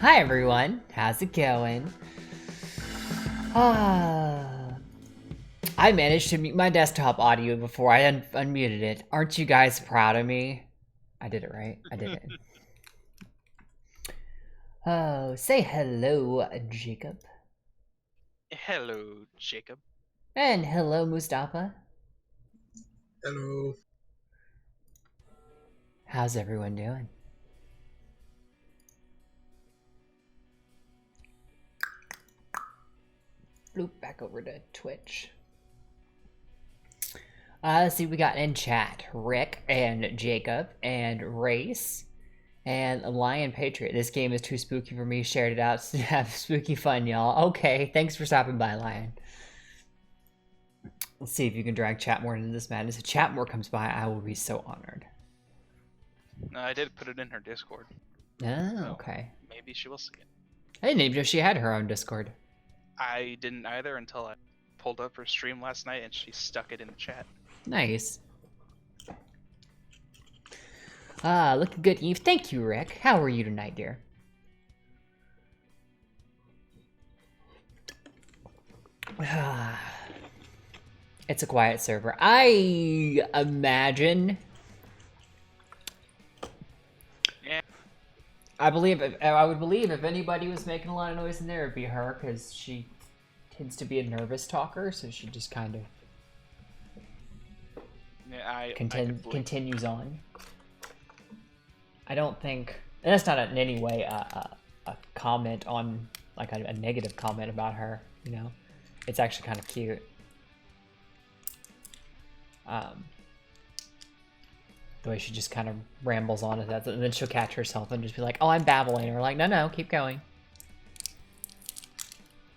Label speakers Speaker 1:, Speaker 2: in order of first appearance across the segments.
Speaker 1: Hi everyone, how's it going? I managed to mute my desktop audio before I unmuted it. Aren't you guys proud of me? I did it right. I did it. Oh, say hello, Jacob.
Speaker 2: Hello, Jacob.
Speaker 1: And hello, Mustafa.
Speaker 3: Hello.
Speaker 1: How's everyone doing? Loop back over to Twitch. Let's see, we got in chat Rick and Jacob and Race and Lion Patriot. This game is too spooky for me. Shared it out to have spooky fun, y'all. Okay, thanks for stopping by, Lion. Let's see if you can drag Chatmore into this madness. If Chatmore comes by, I will be so honored.
Speaker 2: No, I did put it in her Discord.
Speaker 1: Oh,
Speaker 2: So
Speaker 1: okay.
Speaker 2: maybe she will see it.
Speaker 1: I didn't even know she had her own Discord.
Speaker 2: I didn't either until I pulled up her stream last night and she stuck it in the chat.
Speaker 1: Nice. Looking good, Eve. Thank you, Rick. How are you tonight, dear? It's a quiet server. I imagine.
Speaker 2: Yeah.
Speaker 1: I would believe if anybody was making a lot of noise in there, it'd be her, because she tends to be a nervous talker, so she just kind of continues on. I don't think, and that's not in any way a comment on, like a negative comment about her, you know? It's actually kind of cute. The way she just kind of rambles on at that, and then she'll catch herself and just be like, oh, I'm babbling. And we're like, no, keep going.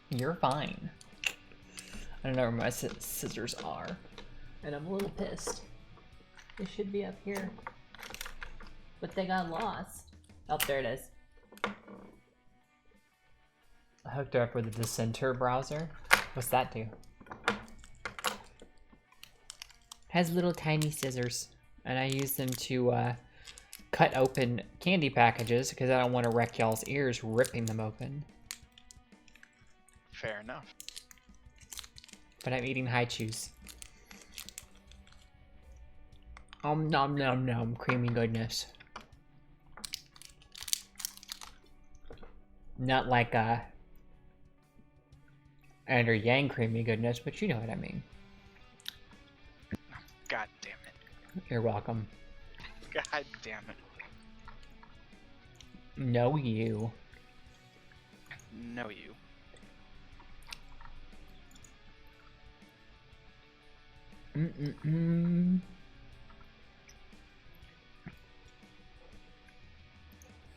Speaker 1: You're fine. I don't know where my scissors are, and I'm a little pissed. They should be up here, but they got lost. Oh, there it is. I hooked her up with the Dissenter browser. What's that do? Has little tiny scissors, and I use them to cut open candy packages because I don't want to wreck y'all's ears ripping them open.
Speaker 2: Fair enough.
Speaker 1: But I'm eating high chews. Nom nom nom, creamy goodness. Not like Andrew Yang creamy goodness, but you know what I mean.
Speaker 2: God damn it.
Speaker 1: You're welcome.
Speaker 2: God damn it.
Speaker 1: No, you.
Speaker 2: No, you. No,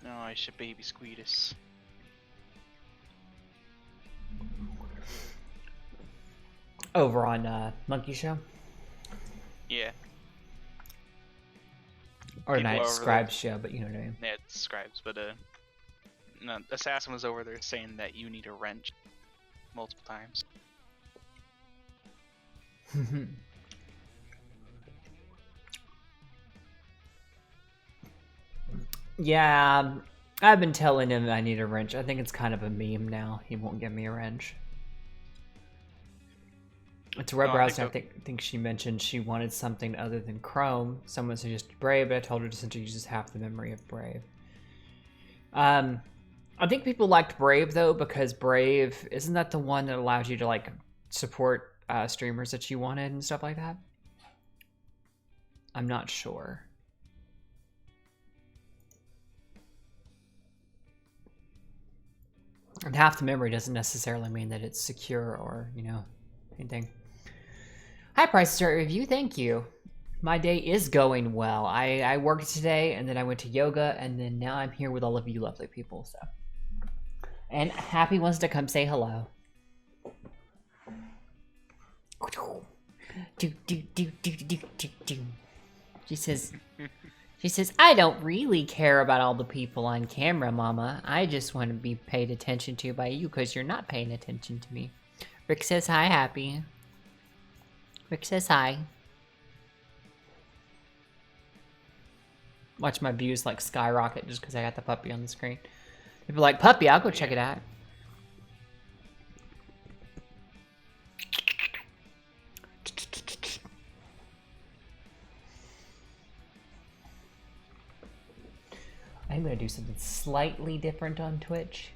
Speaker 2: I should baby Squeedus.
Speaker 1: Over on Monkey Show?
Speaker 2: Yeah.
Speaker 1: Or
Speaker 2: People
Speaker 1: Night
Speaker 2: over
Speaker 1: Scribes Show, but you know what I mean.
Speaker 2: Yeah, it's Scribes, but no, Assassin was over there saying that you need a wrench multiple times.
Speaker 1: Yeah, I've been telling him I need a wrench. I think it's kind of a meme now. He won't give me a wrench. It's a web browser. I think she mentioned she wanted something other than Chrome. Someone suggested Brave, but I told her to essentially uses half the memory of Brave. I think people liked Brave though, because Brave, isn't that the one that allows you to like support streamers that you wanted and stuff like that? I'm not sure. And half the memory doesn't necessarily mean that it's secure or, you know, anything. Hi, Price Start Review. Thank you. My day is going well. I worked today, and then I went to yoga, and then now I'm here with all of you lovely people. So, and Happy wants to come say hello. She says, I don't really care about all the people on camera, Mama. I just want to be paid attention to by you because you're not paying attention to me. Rick says hi, Happy. Rick says hi. Watch my views like skyrocket just because I got the puppy on the screen. People are like, puppy, I'll go check it out. I'm gonna do something slightly different on Twitch.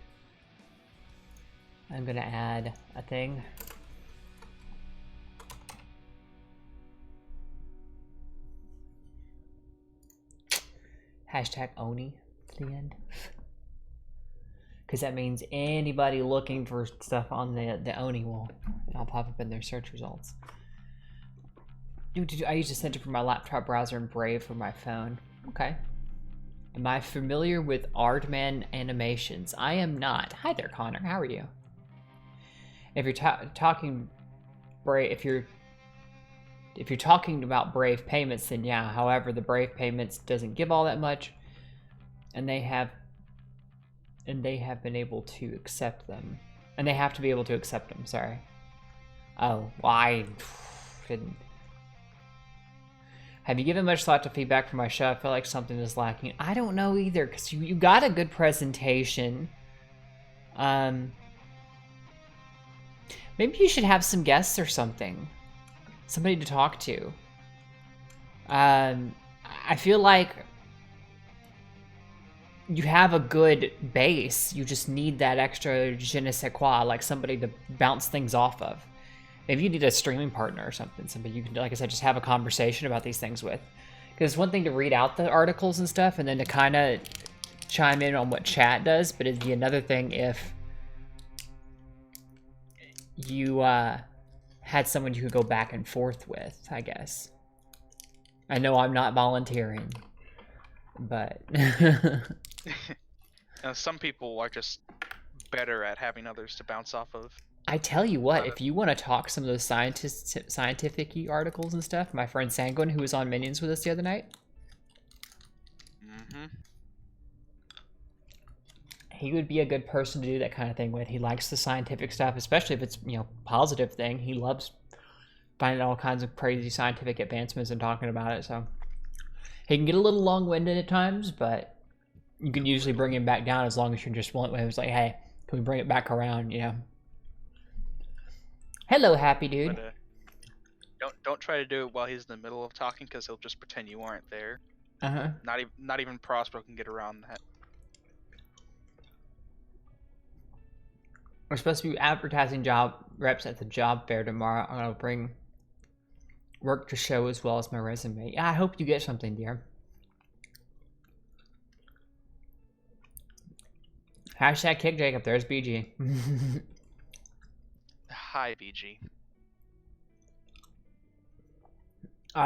Speaker 1: I'm gonna add a thing. Hashtag Oni to the end. Because that means anybody looking for stuff on the Oni will pop up in their search results. I use the Center for my laptop browser and Brave for my phone. Okay. Am I familiar with Aardman animations? I am not. Hi there, Connor. How are you? If you're talking Brave, if you're talking about Brave payments, then yeah. However, the Brave payments doesn't give all that much, and they have been able to accept them, and they have to be able to accept them. Sorry. Oh, well, I didn't. Have you given much thought to feedback from my show? I feel like something is lacking. I don't know either, because you got a good presentation. Maybe you should have some guests or something. Somebody to talk to. I feel like you have a good base. You just need that extra je ne sais quoi, like somebody to bounce things off of. Maybe you need a streaming partner or something. Somebody you can, like I said, just have a conversation about these things with. Because it's one thing to read out the articles and stuff, and then to kind of chime in on what chat does, but it'd be another thing if you had someone you could go back and forth with, I guess. I know I'm not volunteering, but...
Speaker 2: Some people are just better at having others to bounce off of.
Speaker 1: I tell you what, if you want to talk some of those scientific-y articles and stuff, my friend Sanguine, who was on Minions with us the other night, he would be a good person to do that kind of thing with. He likes the scientific stuff, especially if it's, you know, positive thing. He loves finding all kinds of crazy scientific advancements and talking about it, so he can get a little long-winded at times, but you can usually bring him back down as long as you're just willing. It was like, hey, can we bring it back around, you know? Hello, happy dude.
Speaker 2: But, don't try to do it while he's in the middle of talking, because he'll just pretend you aren't there. Not even Prospero can get around that.
Speaker 1: We're supposed to be advertising job reps at the job fair tomorrow. I'm gonna bring work to show as well as my resume. Yeah, I hope you get something, dear. Hashtag kick Jacob. There's BG.
Speaker 2: Hi, BG.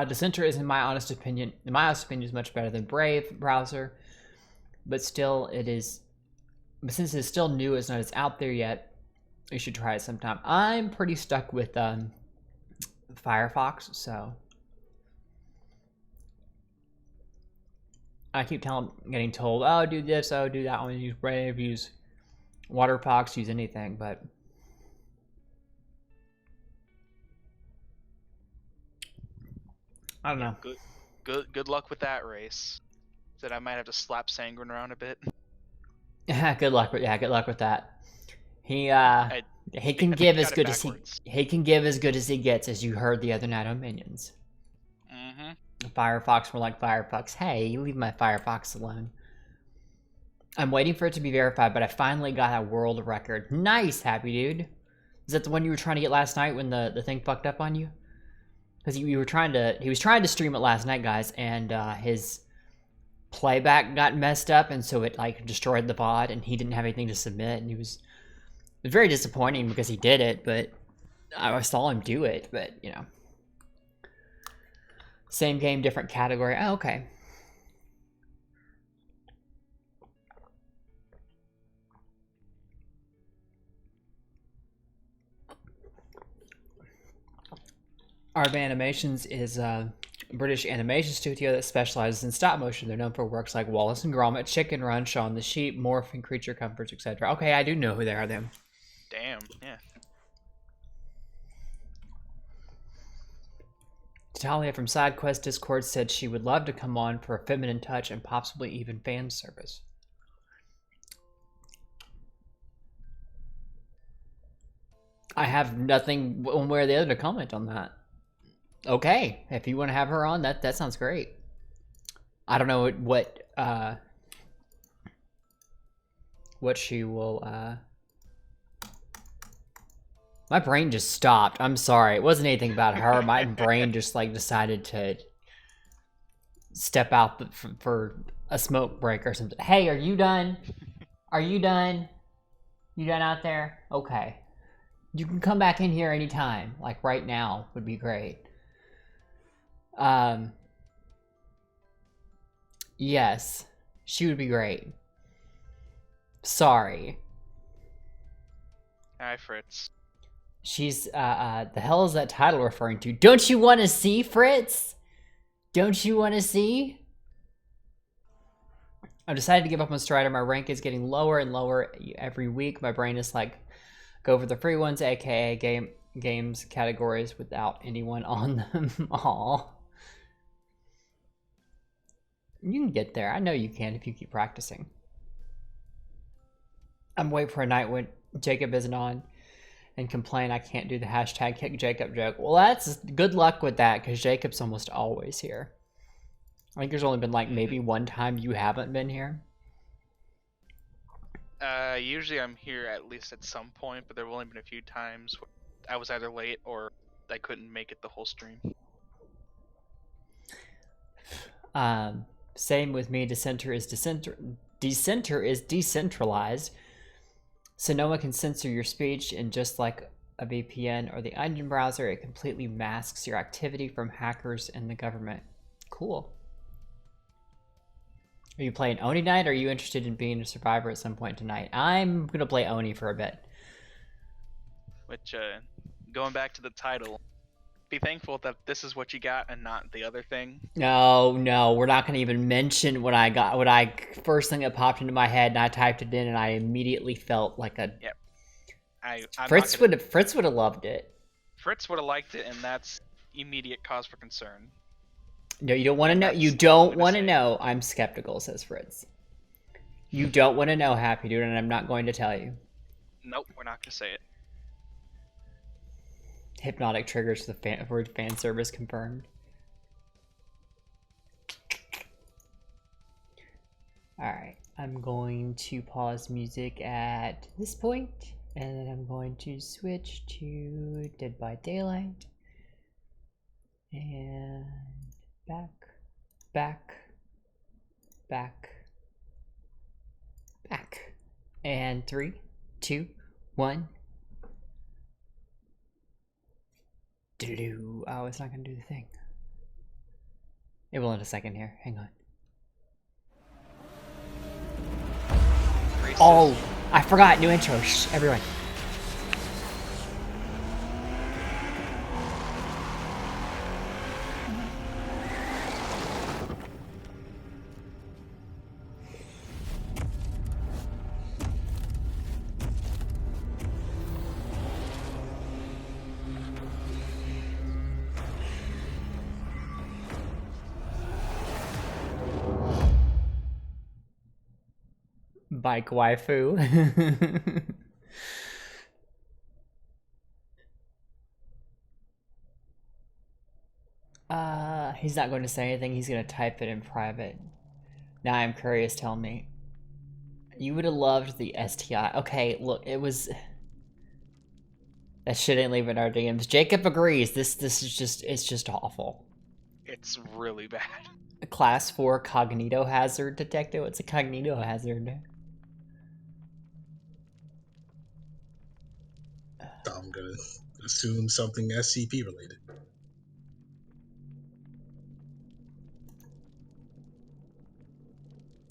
Speaker 1: Dissenter is, in my honest opinion, is much better than Brave browser, but still, it is. But since it's still new, it's not as out there yet. You should try it sometime. I'm pretty stuck with Firefox, so I keep getting told, oh, do this, oh, do that one, use Brave, use Waterfox, use anything, but I don't know.
Speaker 2: Good luck with that race. That I might have to slap Sanguine around a bit.
Speaker 1: Good luck with that. He can give as good as he gets, as you heard the other night on Minions. Firefox were like Firefox. Hey, you leave my Firefox alone. I'm waiting for it to be verified, but I finally got a world record. Nice, happy dude. Is that the one you were trying to get last night when the thing fucked up on you? Because he was trying to stream it last night, guys, and his playback got messed up, and so it like destroyed the VOD, and he didn't have anything to submit, and it was very disappointing because he did it, but I saw him do it, but you know, same game, different category. Oh, okay. Arb Animations is a British animation studio that specializes in stop motion. They're known for works like Wallace and Gromit, Chicken Run, Shaun the Sheep, Morph, and Creature Comforts, etc. Okay, I do know who they are, then.
Speaker 2: Damn, yeah.
Speaker 1: Talia from SideQuest Discord said she would love to come on for a feminine touch and possibly even fan service. I have nothing one way or the other to comment on that. Okay, if you want to have her on, that sounds great. I don't know what she will. My brain just stopped. I'm sorry. It wasn't anything about her. My brain just like decided to step out for a smoke break or something. Hey, are you done? Are you done? You done out there? Okay. You can come back in here anytime. Like right now would be great. Yes. She would be great. Sorry.
Speaker 2: Hi, Fritz.
Speaker 1: She's, the hell is that title referring to? Don't you want to see, Fritz? Don't you want to see? I've decided to give up on Strider. My rank is getting lower and lower every week. My brain is like, go for the free ones, aka games categories without anyone on them all. You can get there. I know you can if you keep practicing. I'm waiting for a night when Jacob isn't on and complain I can't do the hashtag kick Jacob joke. Well, that's good luck with that because Jacob's almost always here. I think there's only been like maybe one time you haven't been here.
Speaker 2: Usually I'm here at least at some point, but there have only been a few times where I was either late or I couldn't make it the whole stream.
Speaker 1: Same with me. Dissenter is decentralized, so no one can censor your speech, and just like a VPN or the Onion browser, it completely masks your activity from hackers and the government. Cool. Are you playing Oni Night, or are you interested in being a survivor at some point tonight? I'm gonna play Oni for a bit.
Speaker 2: Which, going back to the title, be thankful that this is what you got and not the other thing.
Speaker 1: No, we're not gonna even mention what I got. First thing that popped into my head, and I typed it in, and I immediately felt like a. Yep. Fritz would have loved it.
Speaker 2: Fritz would have liked it, and that's immediate cause for concern.
Speaker 1: No, you don't want to know. You don't want to know. I'm skeptical, says Fritz. You don't want to know, Happy Dude, and I'm not going to tell you.
Speaker 2: Nope, we're not going to say it.
Speaker 1: Hypnotic triggers the word fan service confirmed. Alright, I'm going to pause music at this point, and then I'm going to switch to Dead by Daylight. And back. And 3, 2, 1. Oh, it's not gonna do the thing. It will in a second here. Hang on.
Speaker 2: Racist.
Speaker 1: Oh, I forgot. New intro. Shh, everyone. Bike waifu. He's not going to say anything. He's going to type it in private. Now I'm curious. Tell me. You would have loved the STI. Okay, look, it was. That shit ain't leaving our DMs. Jacob agrees. This is just. It's just awful.
Speaker 2: It's really bad.
Speaker 1: A class 4 cognito hazard detected. What's a cognito hazard?
Speaker 3: I'm gonna assume something SCP related.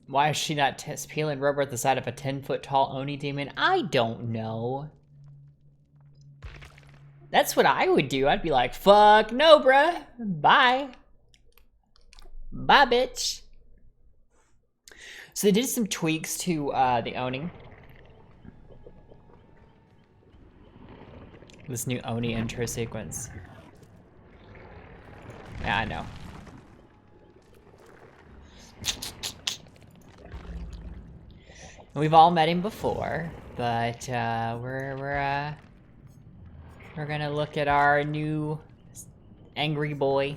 Speaker 1: Why is she not peeling rubber at the side of a 10-foot tall Oni demon? I don't know. That's what I would do. I'd be like, fuck no, bruh. Bye. Bye, bitch. So they did some tweaks to the Oni. This new Oni intro sequence. Yeah, I know. We've all met him before, but we're We're gonna look at our new angry boy.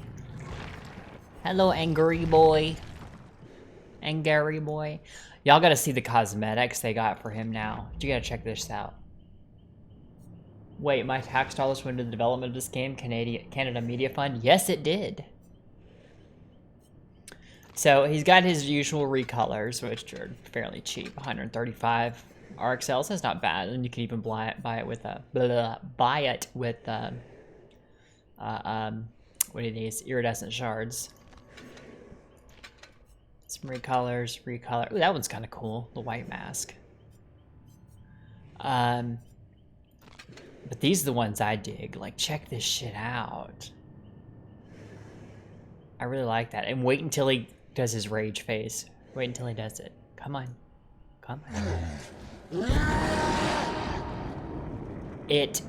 Speaker 1: Hello, angry boy. Angry boy. Y'all gotta see the cosmetics they got for him now. You gotta check this out. Wait, my tax dollars went to the development of this game, Canada Media Fund? Yes, it did. So he's got his usual recolors, which are fairly cheap, 135 RXLs. That's not bad, and you can even buy it with what are these? Iridescent shards. Some recolor. Ooh, that one's kind of cool. The white mask. But these are the ones I dig. Like, check this shit out. I really like that. And wait until he does his rage face. Wait until he does it. Come on. Come on. It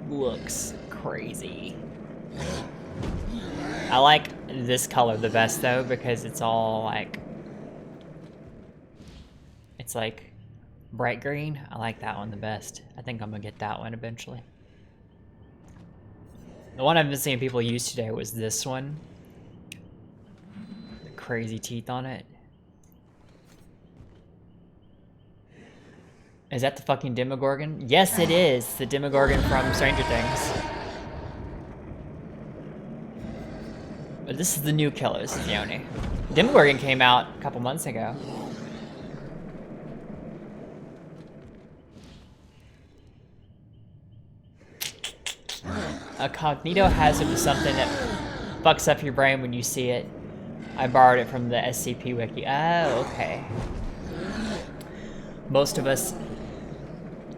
Speaker 1: looks crazy. I like this color the best though, because it's all like, it's like bright green. I like that one the best. I think I'm gonna get that one eventually. The one I've been seeing people use today was this one. The crazy teeth on it. Is that the fucking Demogorgon? Yes, it is. The Demogorgon from Stranger Things. But this is the new killer. This is Yoni. Demogorgon came out a couple months ago. A cognito hazard is something that fucks up your brain when you see it. I borrowed it from the SCP wiki. Oh, okay. Most of us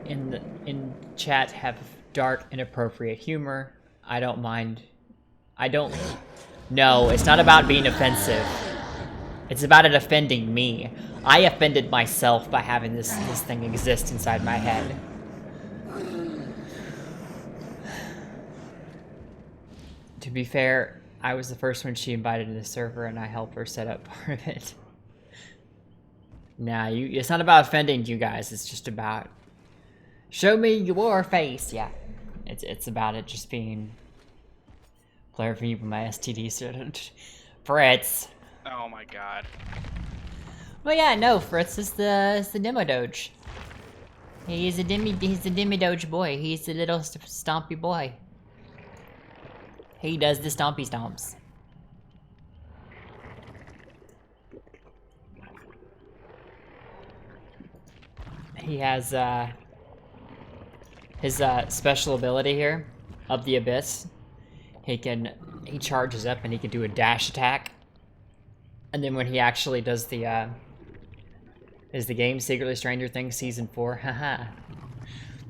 Speaker 1: in chat have dark, inappropriate humor. I don't mind. No, it's not about being offensive. It's about it offending me. I offended myself by having this thing exist inside my head. To be fair, I was the first one she invited to the server, and I helped her set up part of it. Nah, it's not about offending you guys. It's just about show me your face. Yeah, it's about it just being. Clarifying you from my STD student. Fritz.
Speaker 2: Oh my god.
Speaker 1: Well, yeah, no, Fritz is the Demodoge. He's a Demodoge boy. He's a little stompy boy. He does the stompy stomps. He has his special ability here, of the Abyss. He charges up and he can do a dash attack. And then when he actually does the, is the game Secretly Stranger Things Season 4? Haha.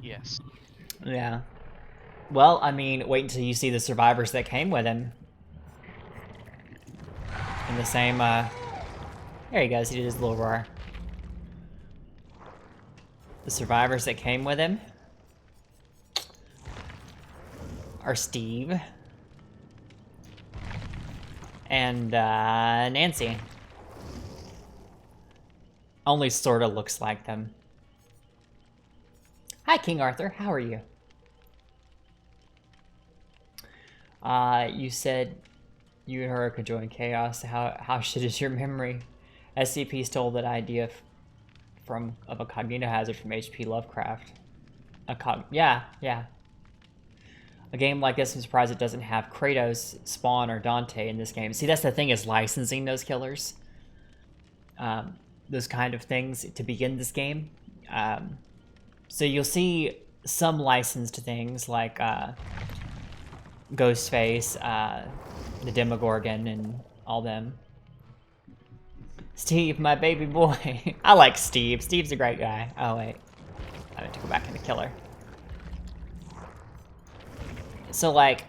Speaker 2: Yes.
Speaker 1: Yeah. Well, I mean, wait until you see the survivors that came with him. In the same, there he goes, he did his little roar. The survivors that came with him are Steve and Nancy. Only sorta looks like them. Hi, King Arthur. How are you? You said you and her could join Chaos. How shit is your memory? SCP stole that idea of a cognito hazard from H.P. Lovecraft. Yeah. A game like this, I'm surprised it doesn't have Kratos, Spawn, or Dante in this game. See, that's the thing, is licensing those killers. Those kind of things to begin this game. So you'll see some licensed things like Ghostface, the Demogorgon, and all them. Steve, my baby boy. I like Steve. Steve's a great guy. Oh, wait. I have to go back into killer. So, like,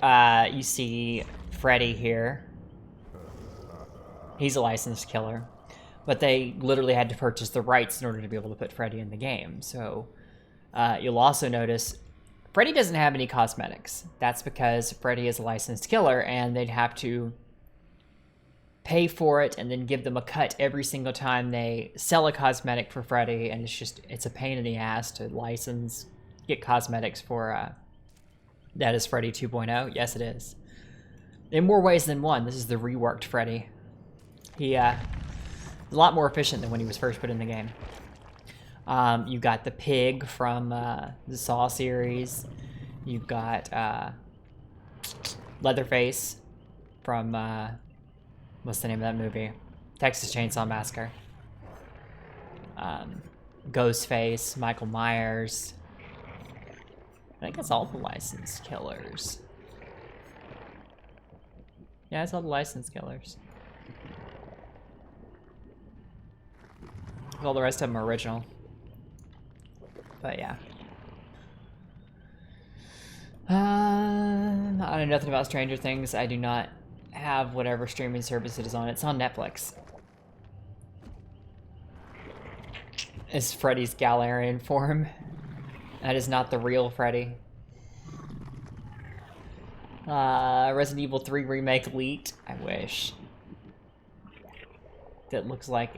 Speaker 1: you see Freddy here. He's a licensed killer. But they literally had to purchase the rights in order to be able to put Freddy in the game. So, you'll also notice Freddy doesn't have any cosmetics. That's because Freddy is a licensed killer, and they'd have to pay for it and then give them a cut every single time they sell a cosmetic for Freddy, and it's a pain in the ass to get cosmetics for That is Freddy 2.0. Yes, it is. In more ways than one, this is the reworked Freddy. He is a lot more efficient than when he was first put in the game. You got the pig from the Saw series. You've got Leatherface from what's the name of that movie? Texas Chainsaw Massacre. Ghostface, Michael Myers. I think that's all the licensed killers. Yeah, it's all the licensed killers. All the rest of them are original. But yeah. I know nothing about Stranger Things. I do not have whatever streaming service it is on. It's on Netflix. It's Freddy's Galarian form. That is not the real Freddy. Resident Evil 3 Remake leaked. I wish. That looks like...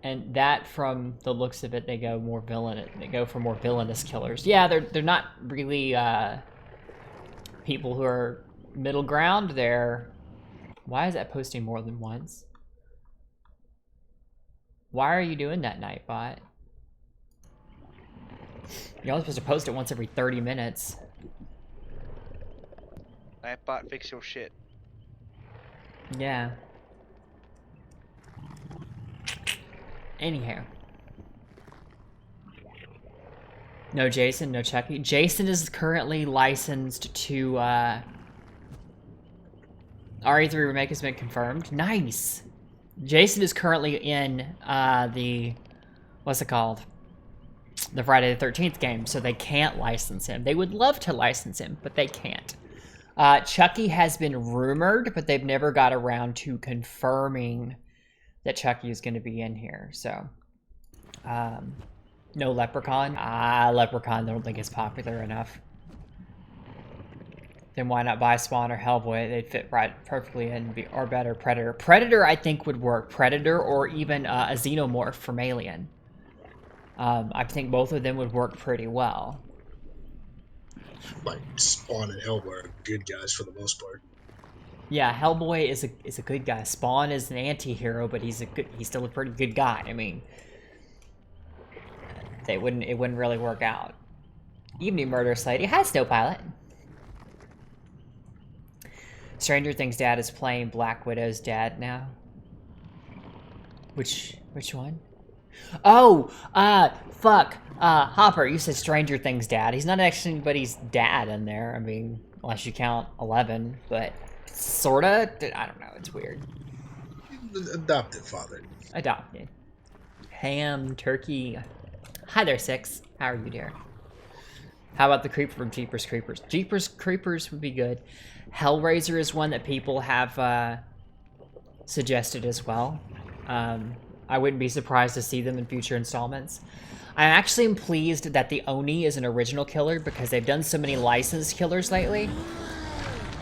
Speaker 1: And that, from the looks of it, they go more villain. They go for more villainous killers. Yeah, they're not really people who are middle ground. They're... Why is that posting more than once? Why are you doing that, Nightbot? You're only supposed to post it once every 30 minutes.
Speaker 2: Nightbot, fix your shit.
Speaker 1: Yeah. Anyhow. No Jason, no Chucky. Jason is currently licensed to, RE3 Remake has been confirmed. Nice! Jason is currently in, the... What's it called? The Friday the 13th game, so they can't license him. They would love to license him, but they can't. Chucky has been rumored, but they've never got around to confirming that Chucky is going to be in here, so... no Leprechaun. Leprechaun I don't think is popular enough. Then why not buy Spawn or Hellboy? They'd fit right perfectly in, or better, Predator. Predator, I think, would work. Predator or even a Xenomorph from Alien. I think both of them would work pretty well.
Speaker 3: Like, Spawn and Hellboy are good guys for the most part.
Speaker 1: Yeah, Hellboy is a good guy. Spawn is an anti-hero, but he's still a pretty good guy. I mean, it wouldn't really work out. Evening Murderous Lady. Hi, Snowpilot. Stranger Things dad is playing Black Widow's dad now. Which one? Oh, fuck. Hopper, you said Stranger Things dad. He's not actually anybody's dad in there. I mean, unless you count 11, but sorta. I don't know. It's weird.
Speaker 3: Adopted father.
Speaker 1: Adopted. Ham, turkey. Hi there, Six. How are you, dear? How about the Creeper from Jeepers Creepers? Jeepers Creepers would be good. Hellraiser is one that people have suggested as well. I wouldn't be surprised to see them in future installments. I actually am pleased that the Oni is an original killer because they've done so many licensed killers lately.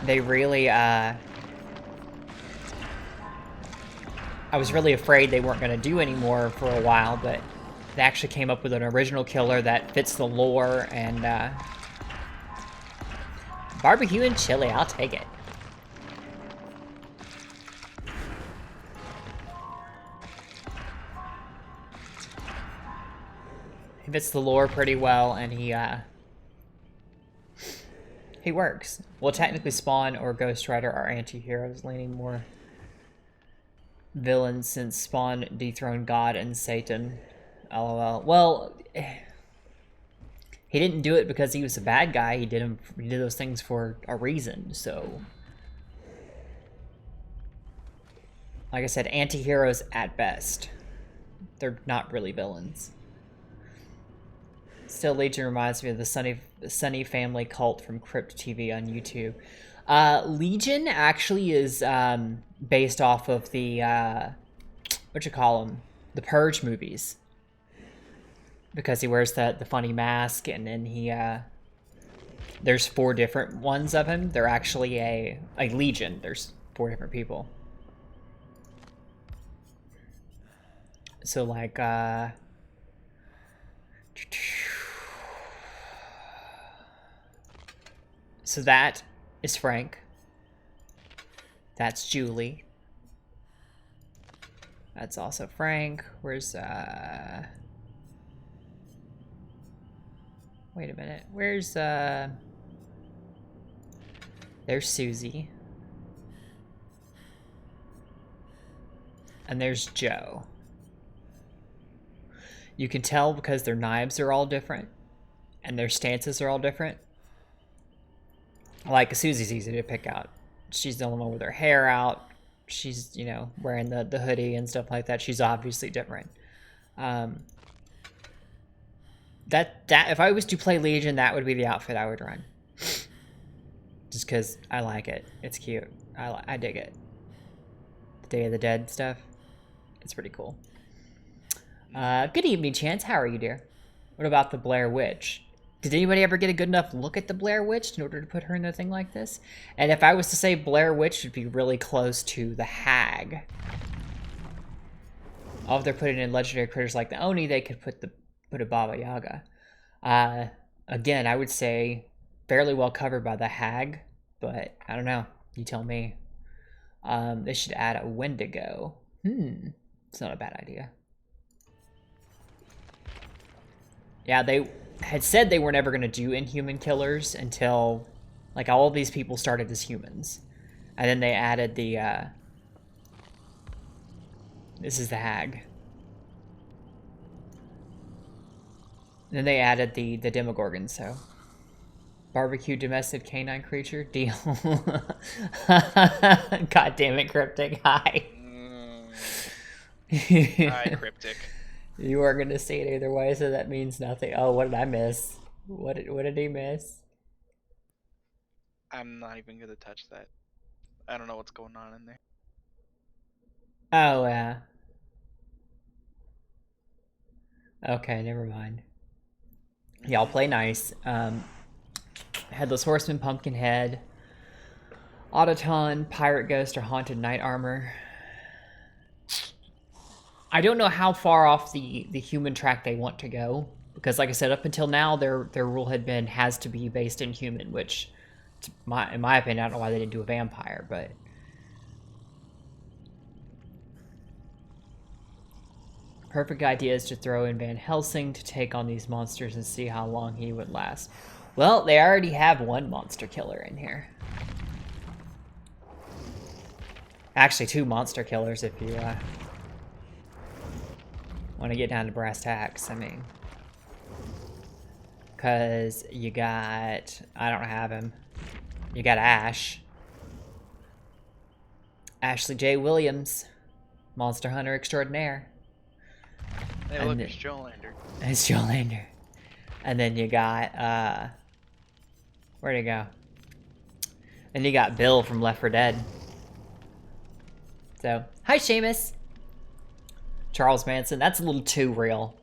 Speaker 1: They really, I was really afraid they weren't going to do any more for a while, but they actually came up with an original killer that fits the lore, and barbecue and chili, I'll take it. He fits the lore pretty well, and he works. Well, technically Spawn or Ghost Rider are anti-heroes, leaning more villains since Spawn dethroned God and Satan. LOL. Well, he didn't do it because he was a bad guy. He did those things for a reason, so... Like I said, anti-heroes at best. They're not really villains. Still, Legion reminds me of the Sunny Family Cult from Crypt TV on YouTube. Legion actually is based off of the, the Purge movies. Because he wears the funny mask, and then he, there's 4 different ones of him. They're actually a Legion. There's 4 different people. So, like, So that is Frank. That's Julie. That's also Frank. Where's, wait a minute. Where's, there's Susie. And there's Joe. You can tell because their knives are all different. And their stances are all different. Like, Susie's easy to pick out. She's the only one with her hair out. She's, you know, wearing the hoodie and stuff like that. She's obviously different. That if I was to play Legion, that would be the outfit I would run. Just because I like it. It's cute. I dig it. The Day of the Dead stuff. It's pretty cool. Good evening, Chance. How are you, dear? What about the Blair Witch? Did anybody ever get a good enough look at the Blair Witch in order to put her in a thing like this? And if I was to say Blair Witch would be really close to the Hag. Oh, if they're putting in legendary critters like the Oni, they could put a Baba Yaga. Again, I would say fairly well covered by the Hag, but I don't know. You tell me. They should add a Wendigo. It's not a bad idea. Yeah, they had said they were never going to do Inhuman killers until, like, all of these people started as humans. And then they added the, this is the Hag. And then they added the Demogorgon, so. Barbecue domestic canine creature? Deal. God damn it, Cryptic. Hi.
Speaker 2: Hi, Cryptic.
Speaker 1: You are gonna say it either way, so that means nothing. Oh, what did I miss? What did he miss?
Speaker 2: I'm not even gonna touch that. I don't know what's going on in there.
Speaker 1: Oh, yeah. Okay, never mind. Yeah, I'll play nice. Headless Horseman, Pumpkinhead, Autoton, Pirate Ghost, or Haunted Knight Armor. I don't know how far off the human track they want to go, because like I said, up until now, their rule had been has to be based in human, which, in my opinion, I don't know why they didn't do a vampire, but... Perfect idea is to throw in Van Helsing to take on these monsters and see how long he would last. Well, they already have one monster killer in here. Actually, 2 monster killers if you want to get down to brass tacks, I mean. Because you got... I don't have him. You got Ash. Ashley J. Williams. Monster Hunter Extraordinaire.
Speaker 2: Hey, look, it's Jolander.
Speaker 1: It's Jolander. And then you got, where'd he go? Then you got Bill from Left 4 Dead. So, hi, Seamus. Charles Manson. That's a little too real.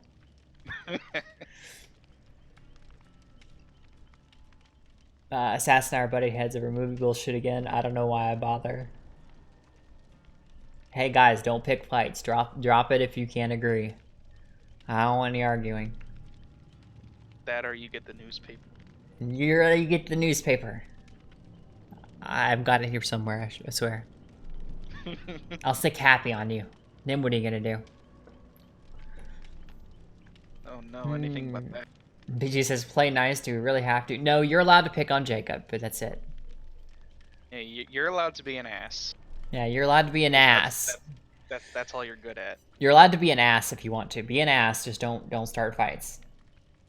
Speaker 1: Assassin our buddy heads over movie bullshit again. I don't know why I bother. Hey guys, don't pick fights. Drop it if you can't agree. I don't want any arguing.
Speaker 2: That or you get the newspaper.
Speaker 1: You get the newspaper. I've got it here somewhere, I swear. I'll stick happy on you. Then what are you gonna do?
Speaker 2: Oh no, anything but that.
Speaker 1: BG says, play nice, do we really have to? No, you're allowed to pick on Jacob, but that's it.
Speaker 2: Yeah, you're allowed to be an ass.
Speaker 1: Yeah, you're allowed to be an ass.
Speaker 2: That's all you're good at.
Speaker 1: You're allowed to be an ass if you want to. Be an ass, just don't start fights.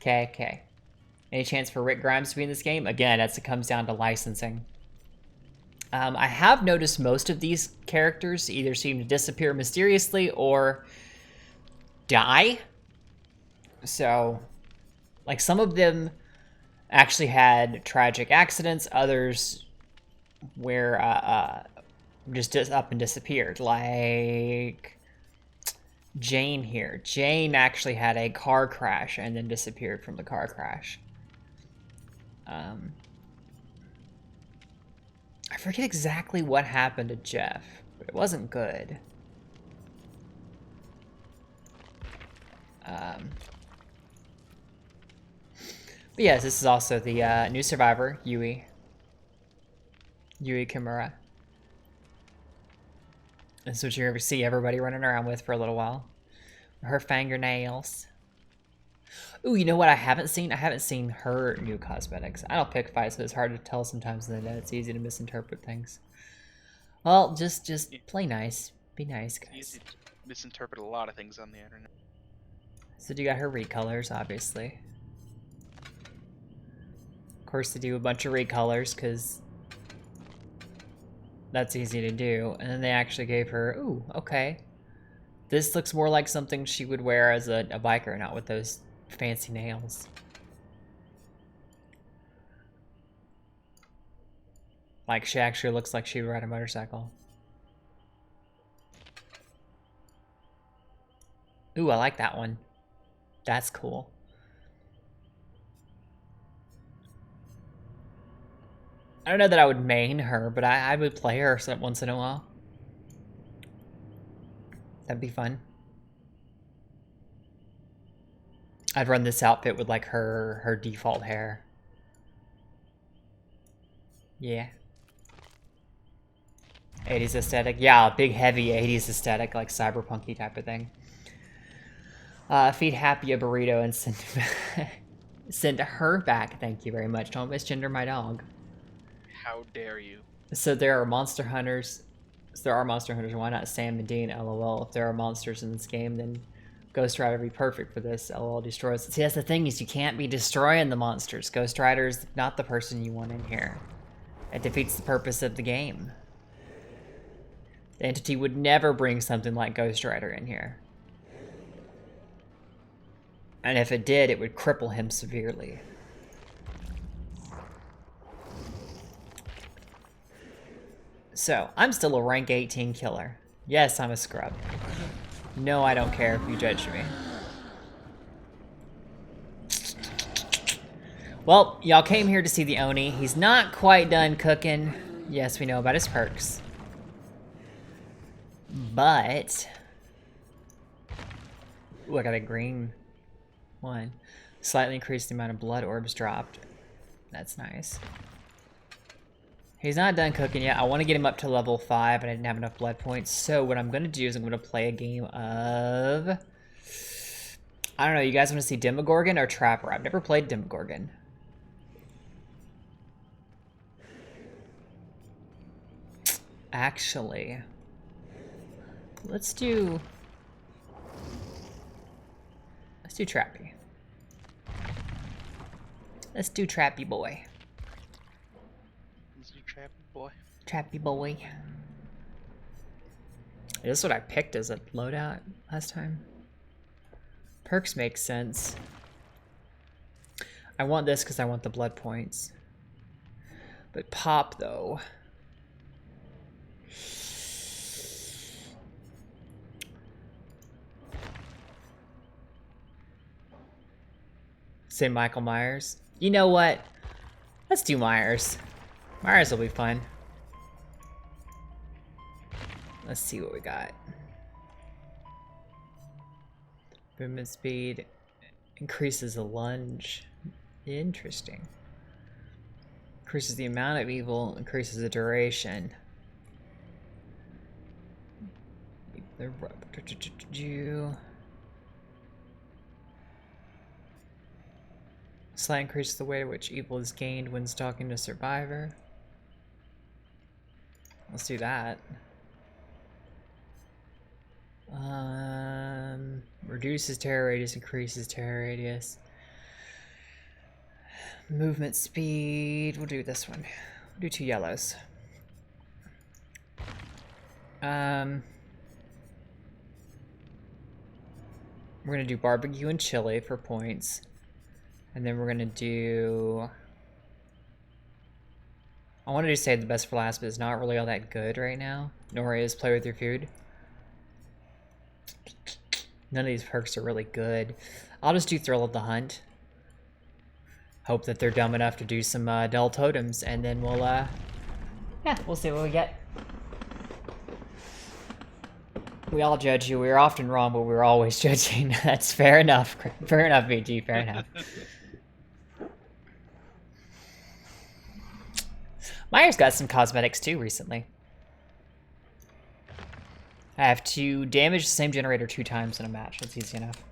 Speaker 1: Okay. Any chance for Rick Grimes to be in this game? Again, it comes down to licensing. I have noticed most of these characters either seem to disappear mysteriously or die. So, like, some of them actually had tragic accidents. Others where just up and disappeared. Like Jane here. Jane actually had a car crash and then disappeared from the car crash. I forget exactly what happened to Jeff, but it wasn't good. But yes, this is also the new survivor, Yui. Yui Kimura. That's what you ever see everybody running around with for a little while. Her fingernails. Ooh, you know what I haven't seen? I haven't seen her new cosmetics. I don't pick fights, so it's hard to tell sometimes in the net. It's easy to misinterpret things. Well, just play nice. Be nice, guys.
Speaker 2: Easy to misinterpret a lot of things on the internet.
Speaker 1: So you got her recolors, obviously. Of course, they do a bunch of recolors, because that's easy to do. And then they actually gave her, ooh, okay. This looks more like something she would wear as a biker, not with those fancy nails. Like, she actually looks like she would ride a motorcycle. Ooh, I like that one. That's cool. I don't know that I would main her, but I would play her once in a while. That'd be fun. I'd run this outfit with like her default hair. Yeah. 80s aesthetic. Yeah, big heavy 80s aesthetic, like cyberpunky type of thing. Feed Happy a burrito and send her back. Thank you very much. Don't misgender my dog.
Speaker 2: How dare you?
Speaker 1: So there are monster hunters. So there are monster hunters. Why not Sam and Dean? LOL. If there are monsters in this game, then Ghost Rider would be perfect for this. LOL destroys. See, that's the thing, is you can't be destroying the monsters. Ghost Rider is not the person you want in here. It defeats the purpose of the game. The entity would never bring something like Ghost Rider in here. And if it did, it would cripple him severely. So, I'm still a rank 18 killer. Yes, I'm a scrub. No, I don't care if you judge me. Well, y'all came here to see the Oni. He's not quite done cooking. Yes, we know about his perks. But... ooh, I got a green one. Slightly increased the amount of blood orbs dropped. That's nice. He's not done cooking yet. I want to get him up to level 5, and I didn't have enough blood points. So what I'm going to do is I'm going to play a game of... I don't know, you guys want to see Demogorgon or Trapper? I've never played Demogorgon. Actually, let's do Trappy. Let's do Trappy boy.
Speaker 2: Let's do Trappy boy.
Speaker 1: Trappy boy. This is what I picked as a loadout last time. Perks make sense. I want this because I want the blood points. But pop, though. Say Michael Myers. You know what? Let's do Myers. Myers will be fun. Let's see what we got. Movement speed increases the lunge. Interesting. Increases the amount of evil, increases the duration. Slight increases the way at which evil is gained when stalking a survivor. Let's do that. Reduces terror radius, increases terror radius. Movement speed, we'll do this one. We'll do 2 yellows. We're gonna do barbecue and chili for points. And then we're gonna do... I wanted to save the best for last, but it's not really all that good right now. Nor is play with your food. None of these perks are really good. I'll just do Thrill of the Hunt. Hope that they're dumb enough to do some dull totems, and then we'll, yeah, we'll see what we get. We all judge you. We're often wrong, but we're always judging. That's fair enough. Fair enough, VG. Fair enough. Myers got some cosmetics too recently. I have to damage the same generator 2 times in a match. That's easy enough.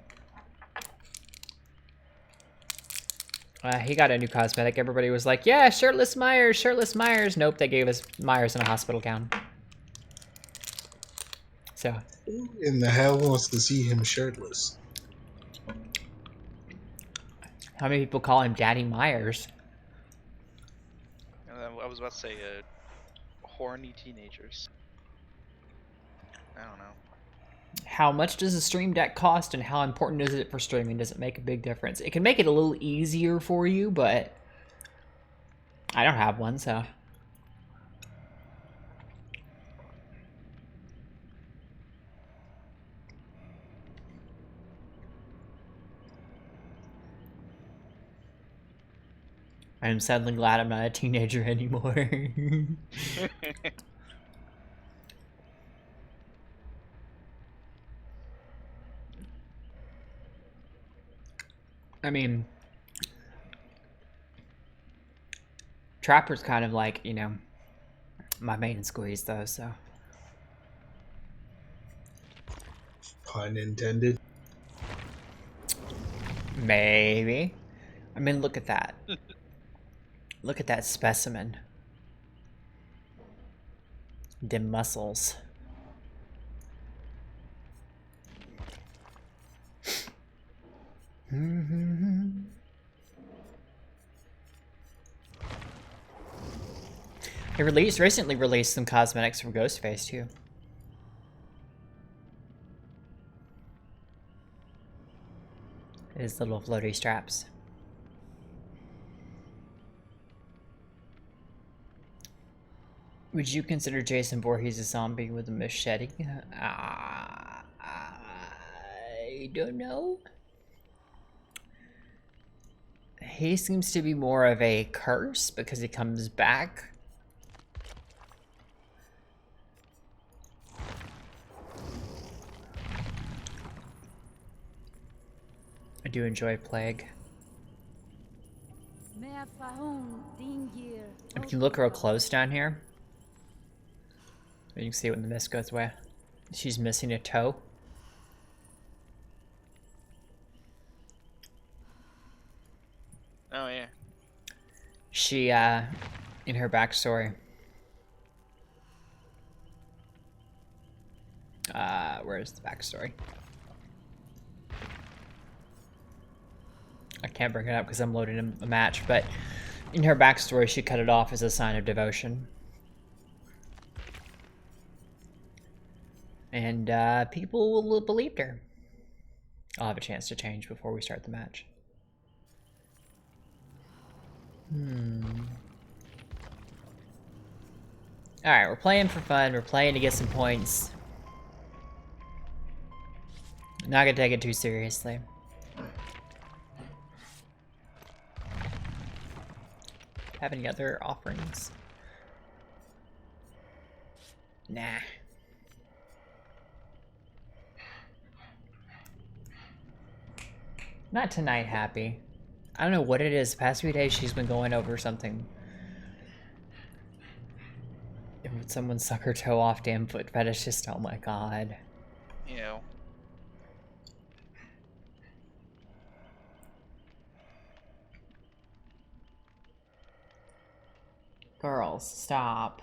Speaker 1: He got a new cosmetic. Everybody was like, yeah, shirtless Myers, shirtless Myers. Nope, they gave us Myers in a hospital gown. So.
Speaker 3: Who in the hell wants to see him shirtless?
Speaker 1: How many people call him Daddy Myers?
Speaker 2: I was about to say, horny teenagers. I don't know.
Speaker 1: How much does a stream deck cost, and how important is it for streaming? Does it make a big difference? It can make it a little easier for you, but I don't have one, so. I'm sadly glad I'm not a teenager anymore. I mean, Trapper's kind of like, you know, my main squeeze though, so.
Speaker 3: Pun intended.
Speaker 1: Maybe. I mean, look at that. Look at that specimen. The muscles. They recently released some cosmetics from Ghostface too. His little floaty straps. Would you consider Jason Voorhees a zombie with a machete? I don't know. He seems to be more of a curse because he comes back. I do enjoy Plague. If you look real close down here, you can see it when the mist goes away. She's missing a toe.
Speaker 2: Oh, yeah.
Speaker 1: She, in her backstory, where's the backstory? I can't bring it up because I'm loading a match, but in her backstory, she cut it off as a sign of devotion. And people believed her. I'll have a chance to change before we start the match. Alright, we're playing for fun. We're playing to get some points. Not gonna take it too seriously. Have any other offerings? Nah. Not tonight, Happy. I don't know what it is. The past few days she's been going over something. Would someone suck her toe off, damn foot fetish? Just, oh my god.
Speaker 2: Ew.
Speaker 1: Girls, stop.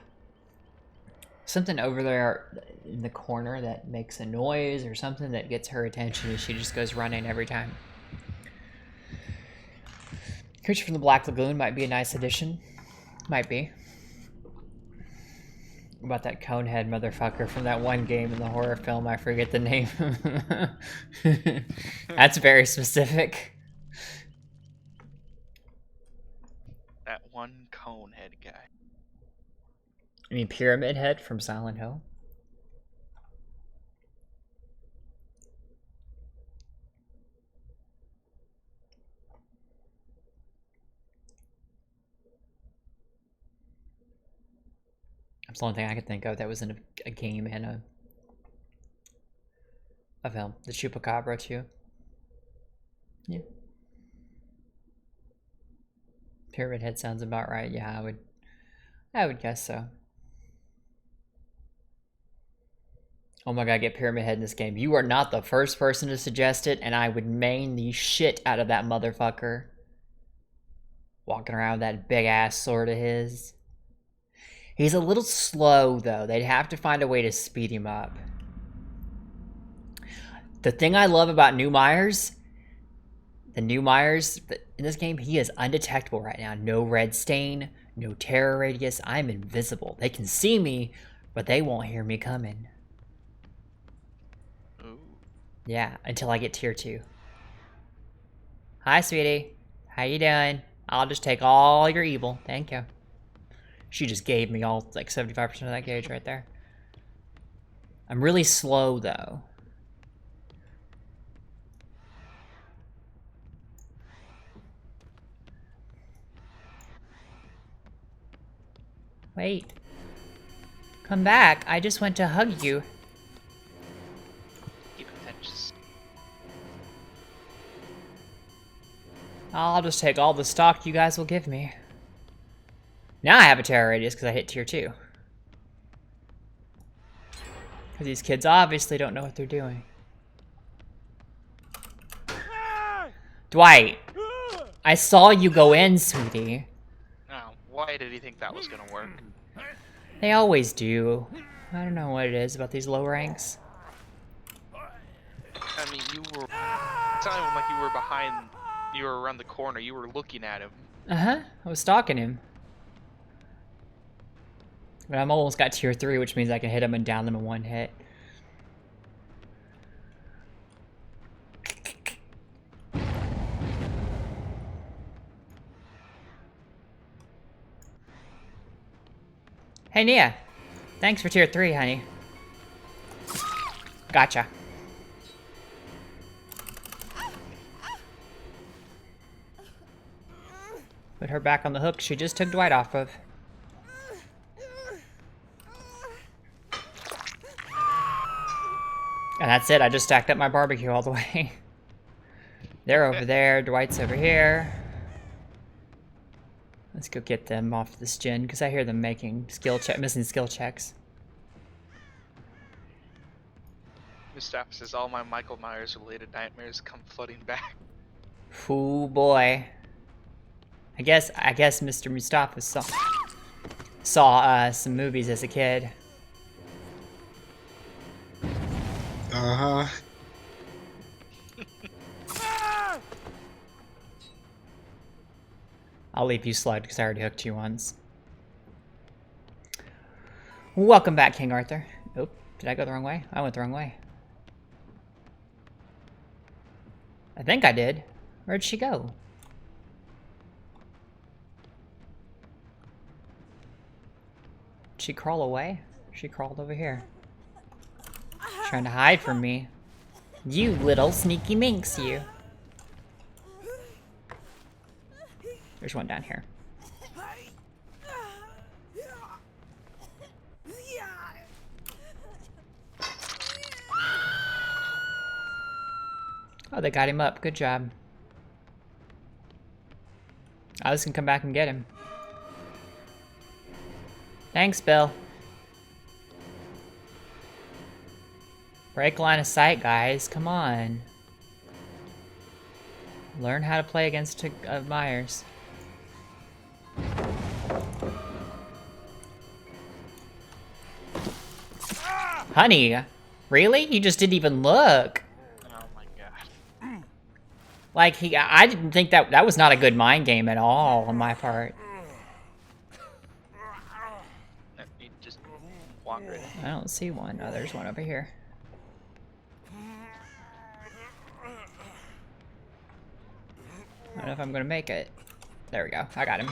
Speaker 1: Something over there in the corner that makes a noise or something that gets her attention and she just goes running every time. Creature from the Black Lagoon might be a nice addition. Might be. What about that conehead motherfucker from that one game in the horror film? I forget the name. That's very specific.
Speaker 2: That one conehead guy.
Speaker 1: I mean, Pyramid Head from Silent Hill. That's the only thing I could think of that was in a game and a film. The Chupacabra too. Yeah. Pyramid Head sounds about right. Yeah, I would I would guess so. Oh my god, get Pyramid Head in this game. You are not the first person to suggest it, and I would main the shit out of that motherfucker. Walking around with that big-ass sword of his. He's a little slow, though. They'd have to find a way to speed him up. The thing I love about New Myers, in this game, he is undetectable right now. No red stain, no terror radius. I'm invisible. They can see me, but they won't hear me coming.
Speaker 2: Ooh.
Speaker 1: Yeah, until I get tier 2. Hi, sweetie. How you doing? I'll just take all your evil. Thank you. She just gave me all, like, 75% of that gauge right there. I'm really slow, though. Wait. Come back. I just went to hug you.
Speaker 2: Keep contentious.
Speaker 1: I'll just take all the stock you guys will give me. Now I have a terror radius because I hit tier 2. Because these kids obviously don't know what they're doing. Dwight, I saw you go in, sweetie.
Speaker 2: Oh, why did he think that was gonna work?
Speaker 1: They always do. I don't know what it is about these low ranks.
Speaker 2: I mean, you were... It's not even like you were behind... You were around the corner. You were looking at him.
Speaker 1: Uh-huh. I was stalking him. But I'm almost got tier 3, which means I can hit him and down them in one hit. Hey, Nia. Thanks for tier 3, honey. Gotcha. Put her back on the hook she just took Dwight off of. And that's it, I just stacked up my barbecue all the way. They're over there, Dwight's over here. Let's go get them off this gen, because I hear them making missing skill checks.
Speaker 2: Mustafa says all my Michael Myers related nightmares come flooding back.
Speaker 1: Ooh boy. I guess Mr. Mustafa saw some movies as a kid.
Speaker 3: Uh-huh.
Speaker 1: I'll leave you slide because I already hooked you once. Welcome back, King Arthur. Oop, did I go the wrong way? I went the wrong way. I think I did. Where'd she go? Did she crawl away? She crawled over here. Trying to hide from me. You little sneaky minx, you. There's one down here. Oh, they got him up. Good job. I was gonna come back and get him. Thanks, Bill. Break line of sight, guys. Come on. Learn how to play against Myers. Honey, really? You just didn't even look.
Speaker 2: Oh my god.
Speaker 1: Like, I didn't think that was not a good mind game at all on my part.
Speaker 2: You just wander in.
Speaker 1: I don't see one. Oh, there's one over here. I don't know if I'm gonna make it. There we go. I got him.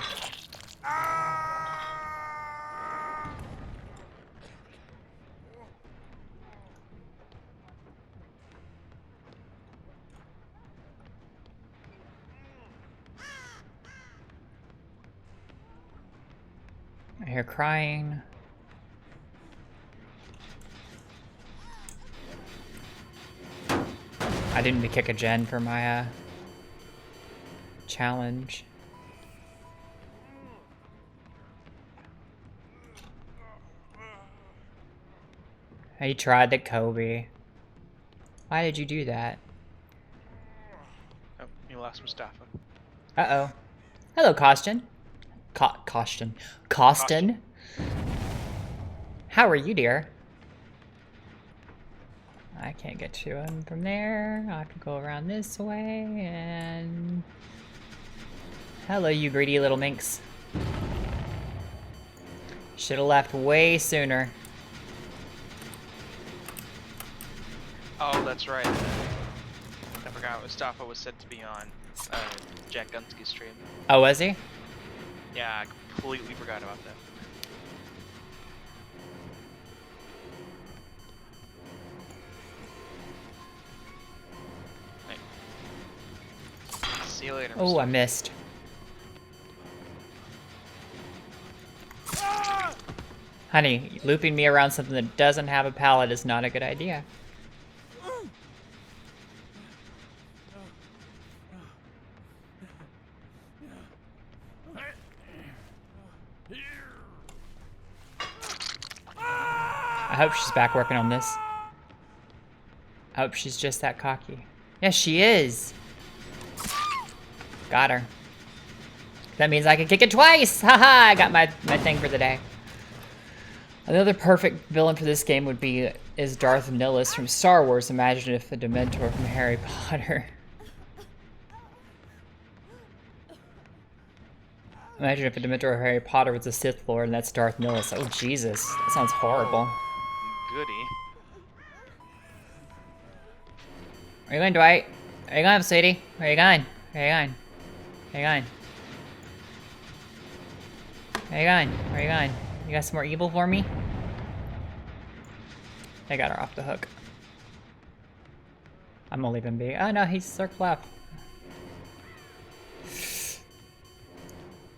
Speaker 1: I hear crying. I didn't kick a gen for my challenge. He tried the Kobe. Why did you do that?
Speaker 2: Oh, you lost Mustafa.
Speaker 1: Uh-oh. Hello, Costin. Costin. How are you, dear? I can't get to him from there. I have to go around this way, and... Hello, you greedy little minx. Should have left way sooner.
Speaker 2: Oh, that's right. I forgot Mustafa was said to be on Jack Gunsky's stream.
Speaker 1: Oh, was he?
Speaker 2: Yeah, I completely forgot about that. Right. See you later.
Speaker 1: Oh,
Speaker 2: Mustafa.
Speaker 1: I missed. Honey, looping me around something that doesn't have a pallet is not a good idea. I hope she's back working on this. I hope she's just that cocky. Yes, she is. Got her. That means I can kick it twice! Haha, I got my thing for the day. Another perfect villain for this game is Darth Nihilus from Star Wars. Imagine if the Dementor from Harry Potter. Imagine if a Dementor of Harry Potter was a Sith Lord and that's Darth Nihilus. Oh, Jesus. That sounds horrible.
Speaker 2: Goody.
Speaker 1: Where you going, Dwight? Where you going, sweetie? Where you going? Where you going? Where you going? Where you going? Where you going? You got some more evil for me? I got her off the hook. I'm gonna leave him be. Oh no, he's circle left.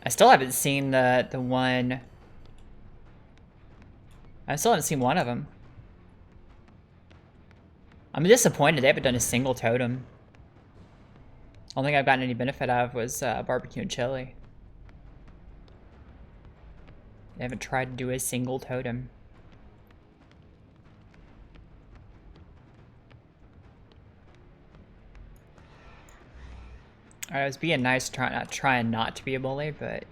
Speaker 1: I still haven't seen the one. I still haven't seen one of them. I'm disappointed they haven't done a single totem. Only thing I've gotten any benefit out of was barbecue and chili. They haven't tried to do a single totem. I was being nice, trying not to be a bully, but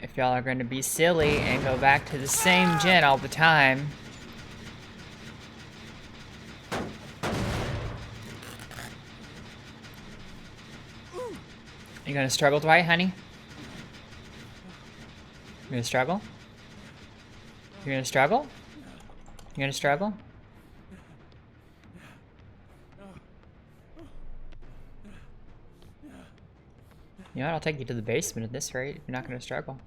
Speaker 1: if y'all are going to be silly and go back to the same gen all the time, you gonna struggle, Dwight, honey? You gonna struggle? You're gonna struggle? You gonna struggle? You know what, I'll take you to the basement at this rate if you're not gonna struggle.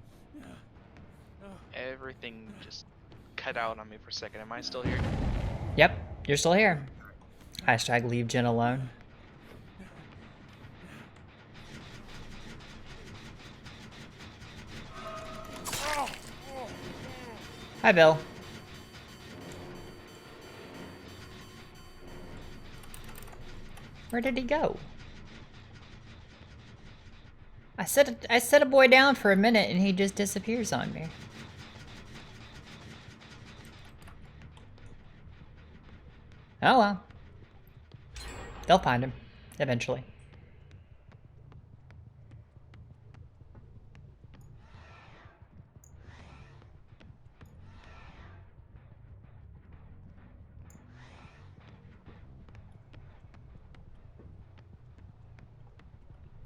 Speaker 2: Everything just cut out on me for a second. Am I still here?
Speaker 1: Yep, you're still here. Hashtag leave Jen alone. Hi, Bill. Where did he go? I set a boy down for a minute and he just disappears on me. Oh well. They'll find him eventually.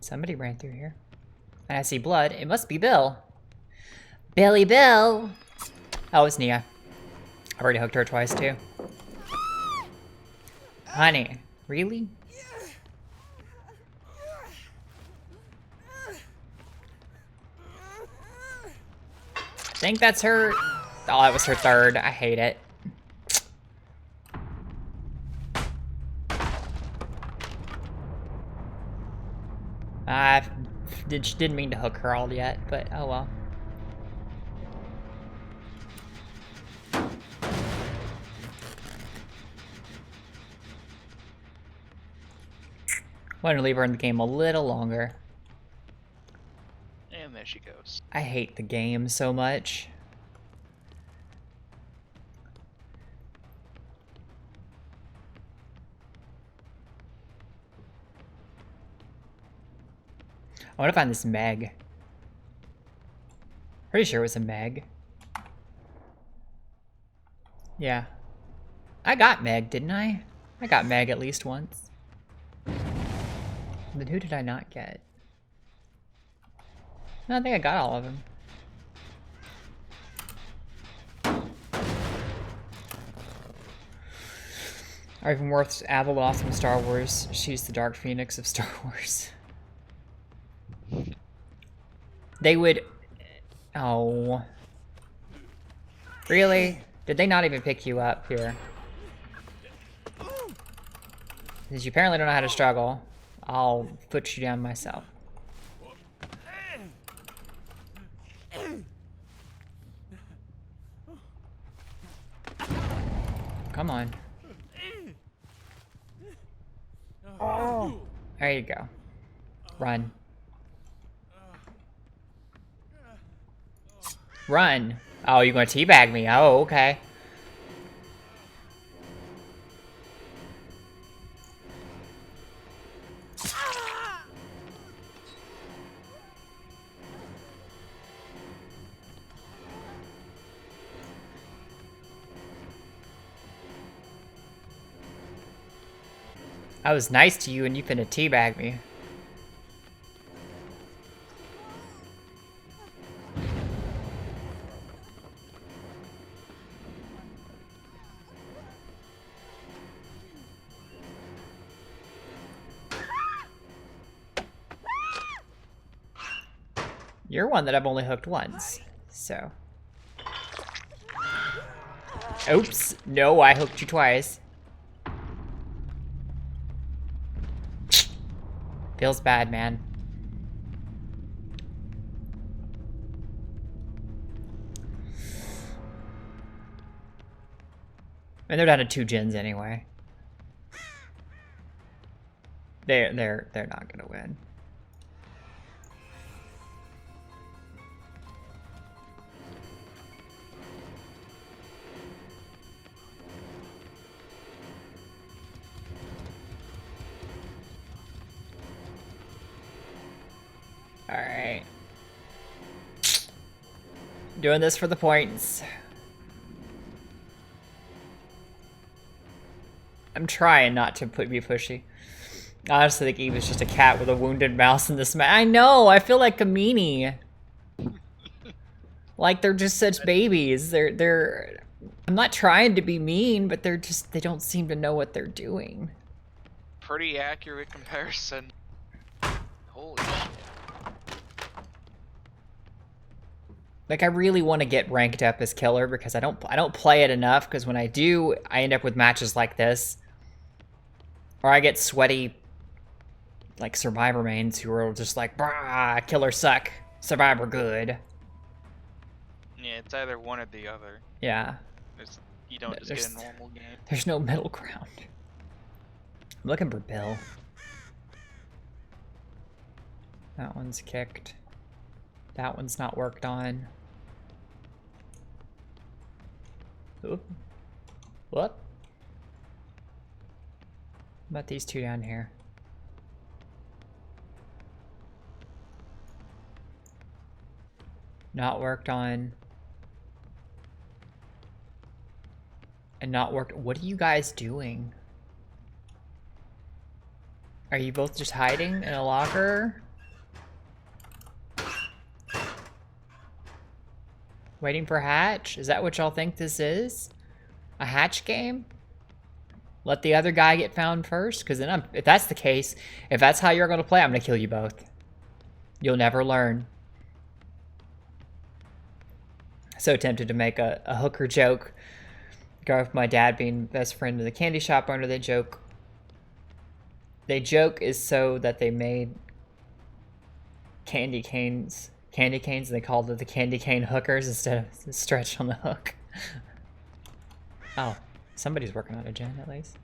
Speaker 1: Somebody ran through here. And I see blood. It must be Bill. Billy Bill! Oh, it's Nia. I've already hooked her twice, too. Honey, really? I think that's her. Oh, that was her third. I hate it. I didn't mean to hook her all yet, but oh well. Want to leave her in the game a little longer.
Speaker 2: And there she goes.
Speaker 1: I hate the game so much. I want to find this Meg. Pretty sure it was a Meg. Yeah. I got Meg, didn't I? I got Meg at least once. Then who did I not get? No, I think I got all of them. Ivanworth's Abeloth from Star Wars. She's the Dark Phoenix of Star Wars. They would... Oh. Really? Did they not even pick you up here? Because you apparently don't know how to struggle. I'll put you down myself. Come on. Oh. There you go. Run. Run. Oh, you're gonna teabag me. Oh, okay. I was nice to you and you finna teabag me. You're one that I've only hooked once, so. Oops, no, I hooked you twice. Feels bad, man. And they're down to 2 gens anyway. They're not gonna win. Alright. Doing this for the points. I'm trying not to be pushy. I honestly think Eve is just a cat with a wounded mouse in this map. I know, I feel like a meanie. Like they're just such babies. They're I'm not trying to be mean, but they don't seem to know what they're doing.
Speaker 2: Pretty accurate comparison. Holy shit.
Speaker 1: Like I really want to get ranked up as killer because I don't play it enough, because when I do, I end up with matches like this. Or I get sweaty like survivor mains who are just like, brah, killer suck, survivor good.
Speaker 2: Yeah, it's either one or the other.
Speaker 1: Yeah.
Speaker 2: You don't just get a normal game.
Speaker 1: There's no middle ground. I'm looking for Bill. That one's kicked. That one's not worked on. Oop. What? What about these 2 down here? Not worked on. And not worked. What are you guys doing? Are you both just hiding in a locker? Waiting for hatch? Is that what y'all think this is? A hatch game? Let the other guy get found first? Because then if that's the case, if that's how you're going to play, I'm going to kill you both. You'll never learn. So tempted to make a hooker joke. Go with my dad being best friend of the candy shop owner. They joke is so that they made candy canes, and they called it the candy cane hookers instead of stretch on the hook. Oh, somebody's working on a gen at least.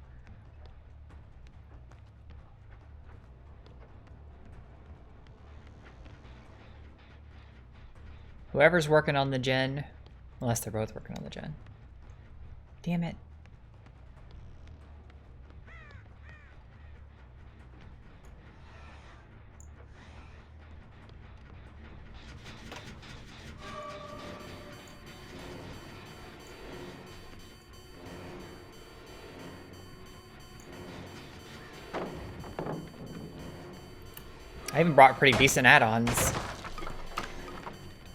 Speaker 1: Whoever's working on the gen, unless they're both working on the gen. Damn it. even brought pretty decent add-ons.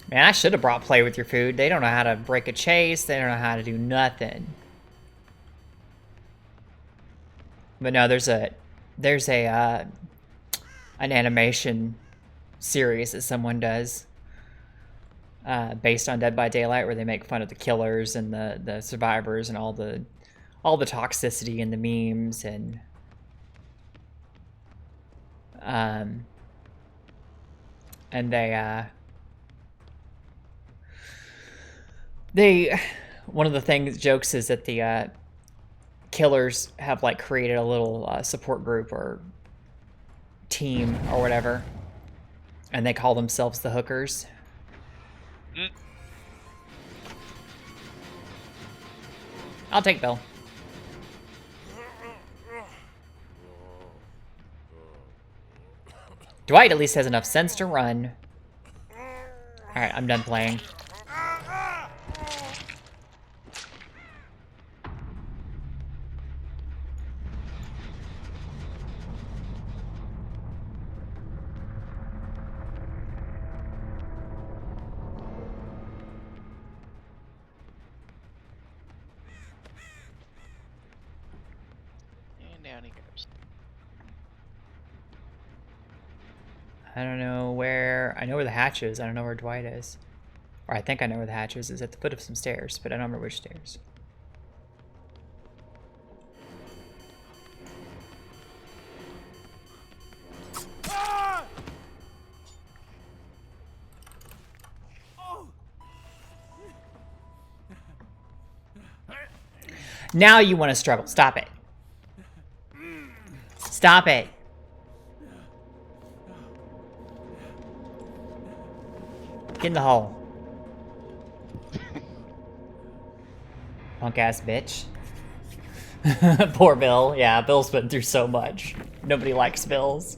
Speaker 1: Man, I should have brought Play With Your Food. They don't know how to break a chase. They don't know how to do nothing. But no, there's an animation series that someone does based on Dead by Daylight, where they make fun of the killers and the survivors and all the toxicity and the memes and they one of the jokes is that the killers have like created a little support group or team or whatever, and they call themselves the hookers. I'll take Bill. Dwight at least has enough sense to run. Alright, I'm done playing.
Speaker 2: And down he goes.
Speaker 1: I don't know where... I know where the hatch is. I don't know where Dwight is. Or I think I know where the hatch is. It's at the foot of some stairs, but I don't remember which stairs. Now you want to struggle. Stop it. Stop it. Get in the hole. Punk ass bitch. Poor Bill. Yeah, Bill's been through so much. Nobody likes Bills.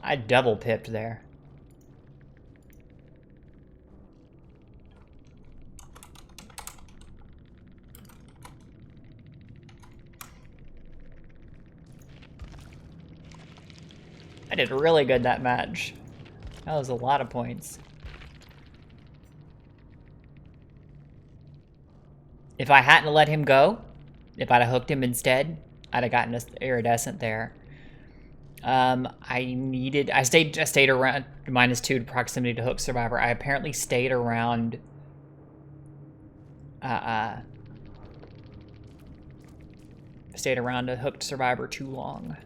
Speaker 1: I double pipped there. I did really good that match. That was a lot of points. If I hadn't let him go, if I'd have hooked him instead, I'd have gotten an iridescent there. I stayed around -2 proximity to hook survivor. I apparently stayed around a hooked survivor too long.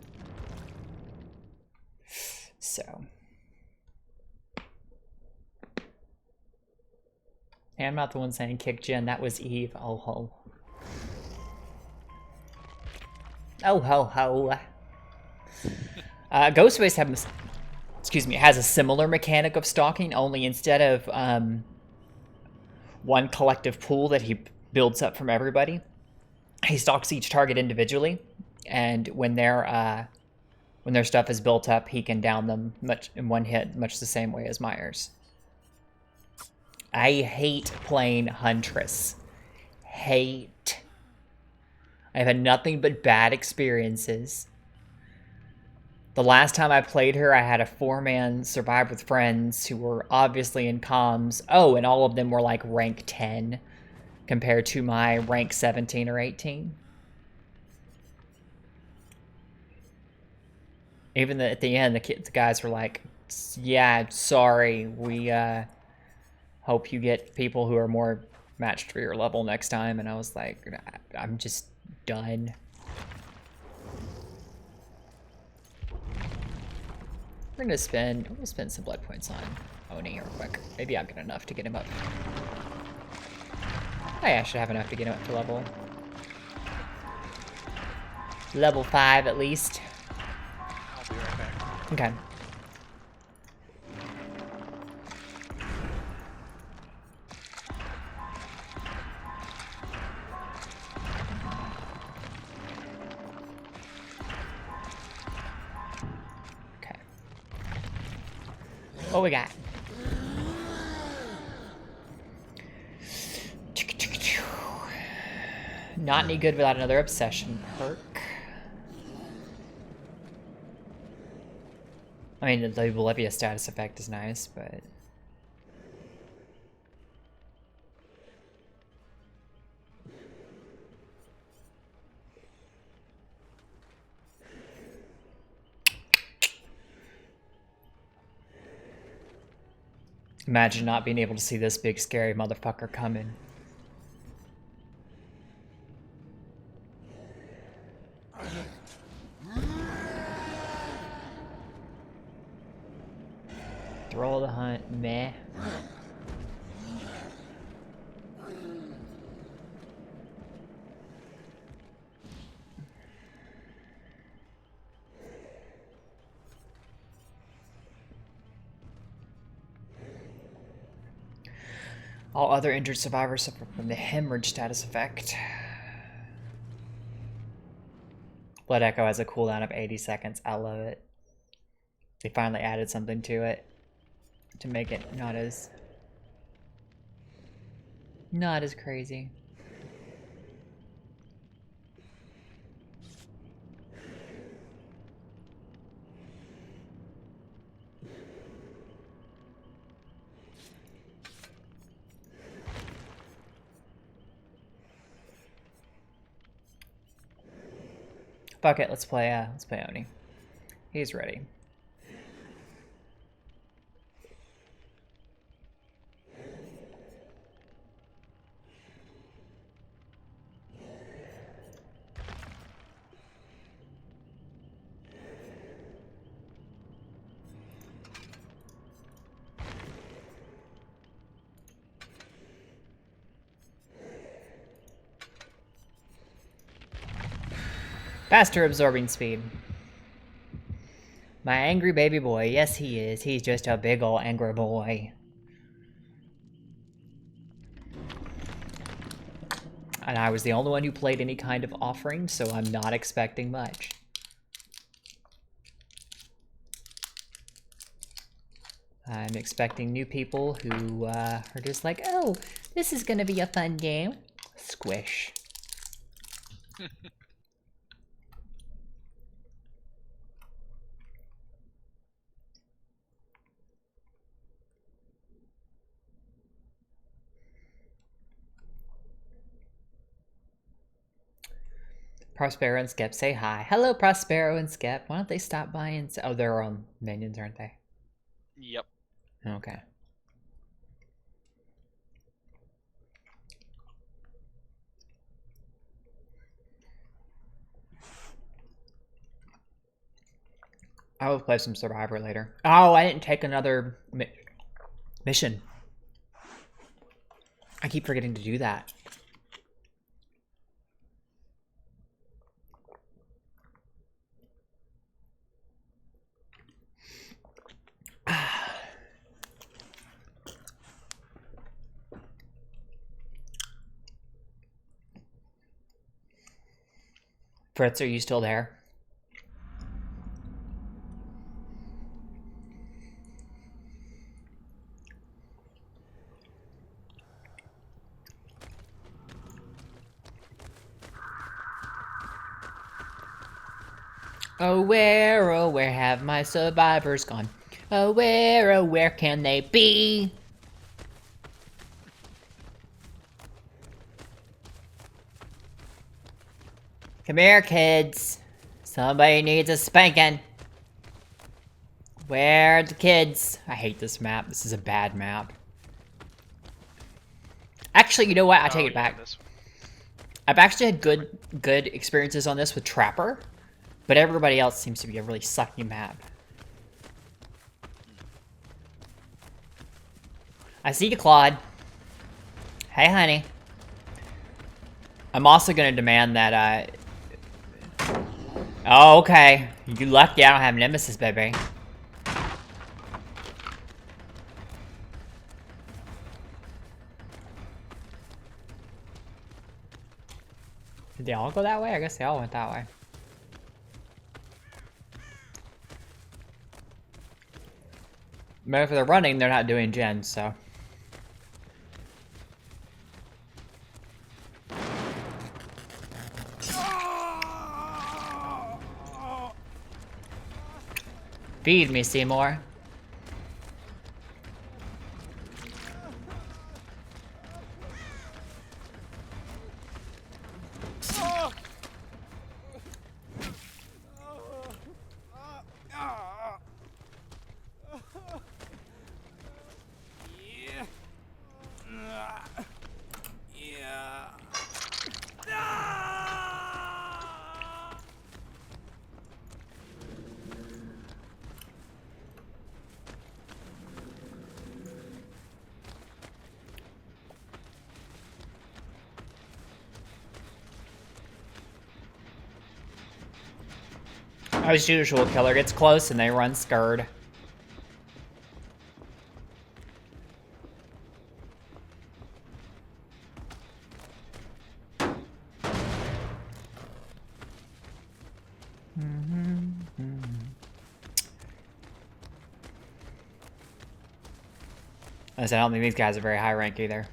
Speaker 1: So hey, I'm not the one saying kick Jen, that was Eve. Oh ho. Oh ho ho. Ghostface has a similar mechanic of stalking, only instead of one collective pool that he builds up from everybody, he stalks each target individually, and when their stuff is built up, he can down them in one hit, much the same way as Myers. I hate playing Huntress. Hate. I've had nothing but bad experiences. The last time I played her, I had a 4-man survive with friends who were obviously in comms. Oh, and all of them were like rank 10 compared to my rank 17 or 18. Even at the end, the guys were like, yeah, sorry, we hope you get people who are more matched for your level next time. And I was like, I'm just done. We're gonna spend some blood points on Oni real quick. Maybe I'll get enough to get him up. Oh yeah, I should have enough to get him up to level 5 at least.
Speaker 2: I'll be right back.
Speaker 1: Okay. What we got? Not any good without another obsession perk. I mean, the Bolivia status effect is nice, but... Imagine not being able to see this big scary motherfucker coming. Throw the hunt, meh. All other injured survivors suffer from the hemorrhage status effect. Blood Echo has a cooldown of 80 seconds. I love it. They finally added something to it to make it not as crazy. Fuck it, let's play Oni. He's ready. Faster absorbing speed. My angry baby boy. Yes, he is. He's just a big ol' angry boy. And I was the only one who played any kind of offering, so I'm not expecting much. I'm expecting new people who are just like, oh, this is gonna be a fun game. Squish. Prospero and Skep say hi. Hello, Prospero and Skep. Why don't they stop by and say... Oh, they're minions, aren't they?
Speaker 2: Yep.
Speaker 1: Okay. I will play some Survivor later. Oh, I didn't take another mission. I keep forgetting to do that. Fritz, are you still there? Oh, where have my survivors gone? Oh, where can they be? Come here, kids. Somebody needs a spanking. Where are the kids? I hate this map. This is a bad map. Actually, you know what? I take it back. I've actually had good experiences on this with Trapper, but everybody else seems to be a really sucky map. I see you, Claude. Hey, honey. I'm also going to demand that, Oh, okay. You lucky I don't have Nemesis, baby. Did they all go that way? I guess they all went that way. But if they're running, they're not doing gens, so. Feed me, Seymour. As usual, killer gets close and they run scared. I don't think these guys are very high rank either.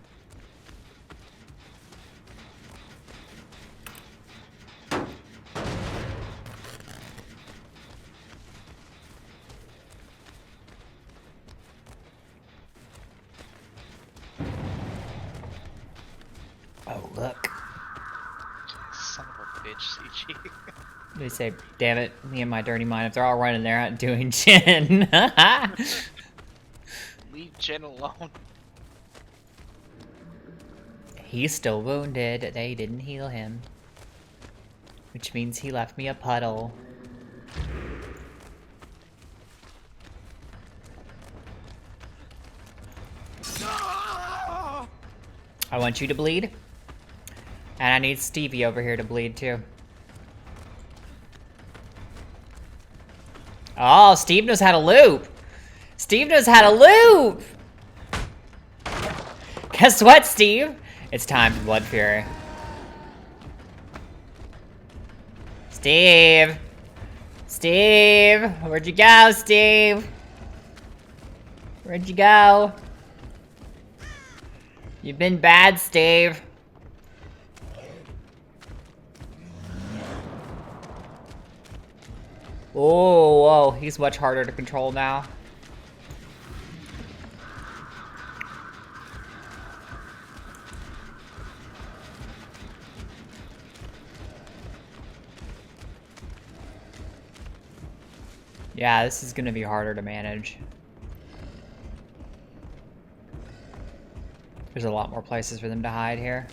Speaker 1: Oh, look.
Speaker 2: Son of a bitch, CG.
Speaker 1: They say, damn it, me and my dirty mind, if they're all running there out doing gen.
Speaker 2: Leave Jen alone.
Speaker 1: He's still wounded. They didn't heal him. Which means he left me a puddle. I want you to bleed. And I need Stevie over here to bleed too. Oh, Steve knows how to loop. Steve knows how to loop. Guess what, Steve? It's time for Blood Fury. Steve! Steve! Where'd you go, Steve? Where'd you go? You've been bad, Steve. Oh, whoa, he's much harder to control now. Yeah, this is gonna be harder to manage. There's a lot more places for them to hide here.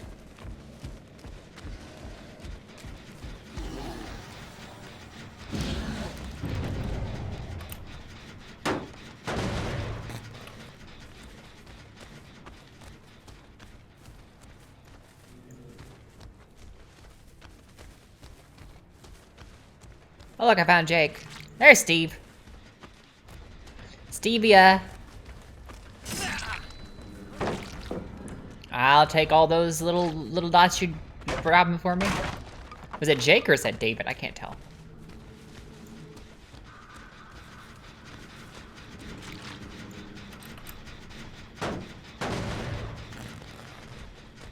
Speaker 1: Oh look, I found Jake. There's Steve. Stevia. I'll take all those little dots you grabbing for me. Was it Jake or is that David? I can't tell.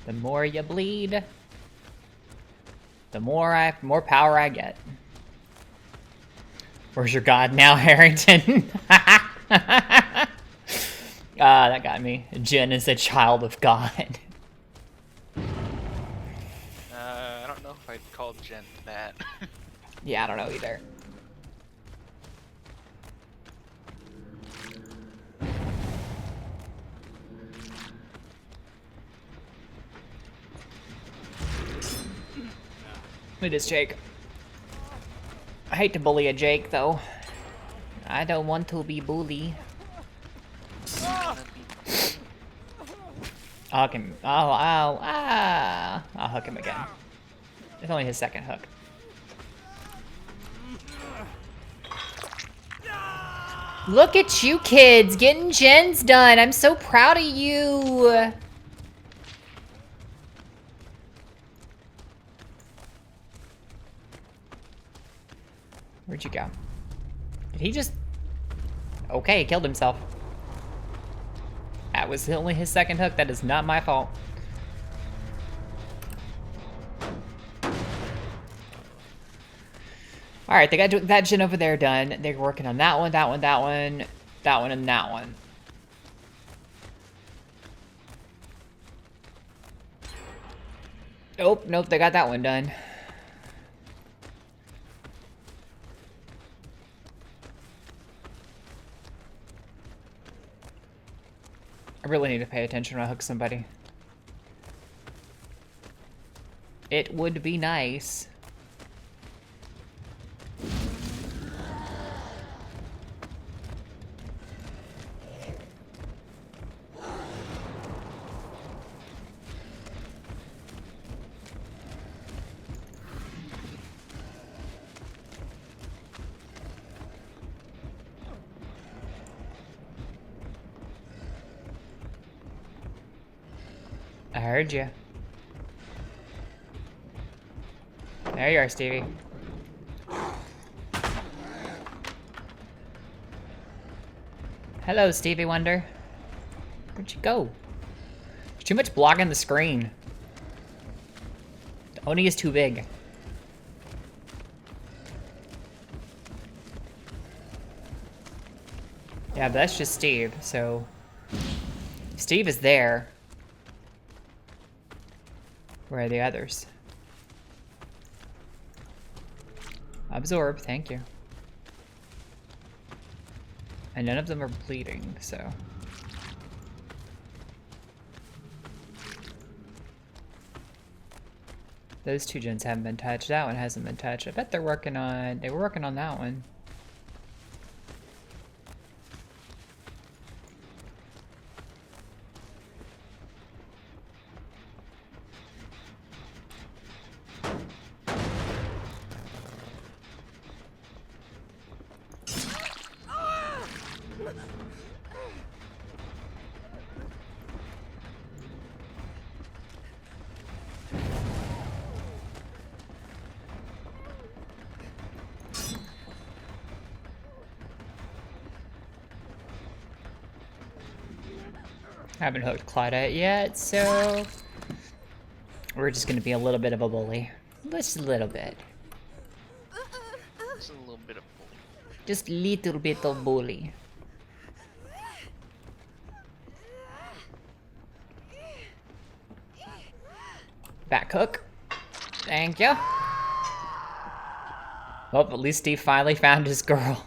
Speaker 1: The more you bleed, the more power I get. Where's your god now, Harrington? That got me. Jen is a child of God.
Speaker 2: I don't know if I'd call Jen that.
Speaker 1: Yeah, I don't know either. It is Jake. I hate to bully a Jake, though. I don't want to be bully. I'll hook him. I'll hook him again. It's only his second hook. Look at you kids getting gens done. I'm so proud of you. Where'd you go? Did he just... Okay, he killed himself. That was only his second hook. That is not my fault. Alright, they got that gen over there done. They're working on that one, that one, that one, that one, and that one. Nope, they got that one done. I really need to pay attention when I hook somebody. It would be nice. I heard you. There you are, Stevie. Hello, Stevie Wonder. Where'd you go? There's too much blocking the screen. The Oni is too big. Yeah, but that's just Steve, so... Steve is there. Where are the others? Absorb, thank you. And none of them are bleeding, so... Those two gens haven't been touched. That one hasn't been touched. I bet they're working on... They were working on that one. Haven't hooked Claudette yet, so we're just gonna be a little bit of a bully. Just a little bit.
Speaker 2: Just a little bit of bully.
Speaker 1: Just a little bit of bully. Back hook. Thank you. Well, at least Steve finally found his girl.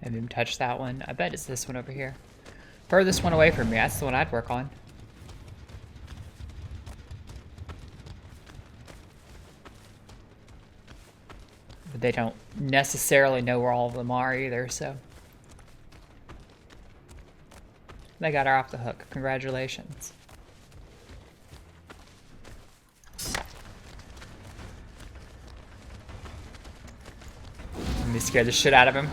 Speaker 1: I didn't touch that one. I bet it's this one over here. Furthest one away from me. That's the one I'd work on. But they don't necessarily know where all of them are either, so. They got her off the hook. Congratulations. Let me scare the shit out of him.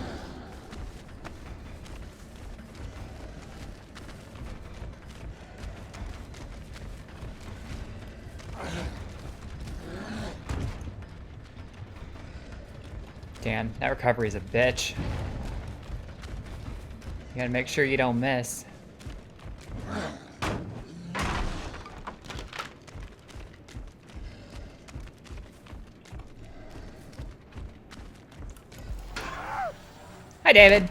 Speaker 1: Damn, that recovery is a bitch. You gotta make sure you don't miss. Hi, David.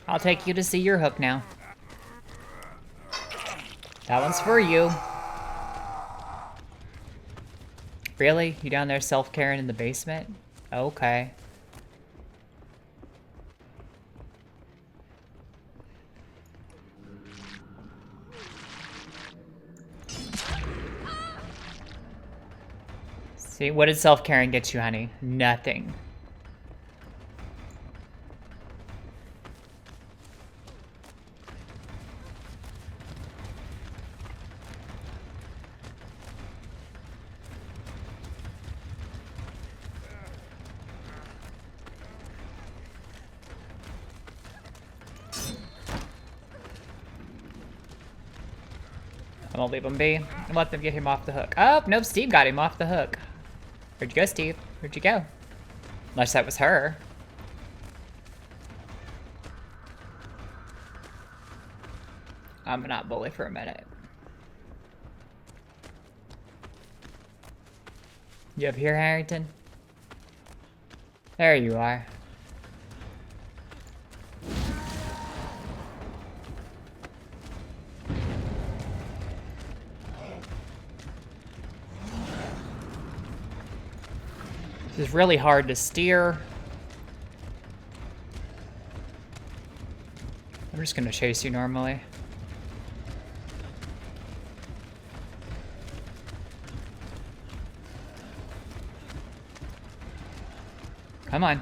Speaker 1: I'll take you to see your hook now. That one's for you. Really? You down there self-caring in the basement? Okay. See, what did self-caring get you, honey? Nothing. I'm gonna leave him be and let them get him off the hook. Oh, nope, Steve got him off the hook. Where'd you go, Steve? Where'd you go? Unless that was her. I'm gonna not bully for a minute. You up here, Harrington? There you are. This is really hard to steer. I'm just gonna chase you normally. Come on.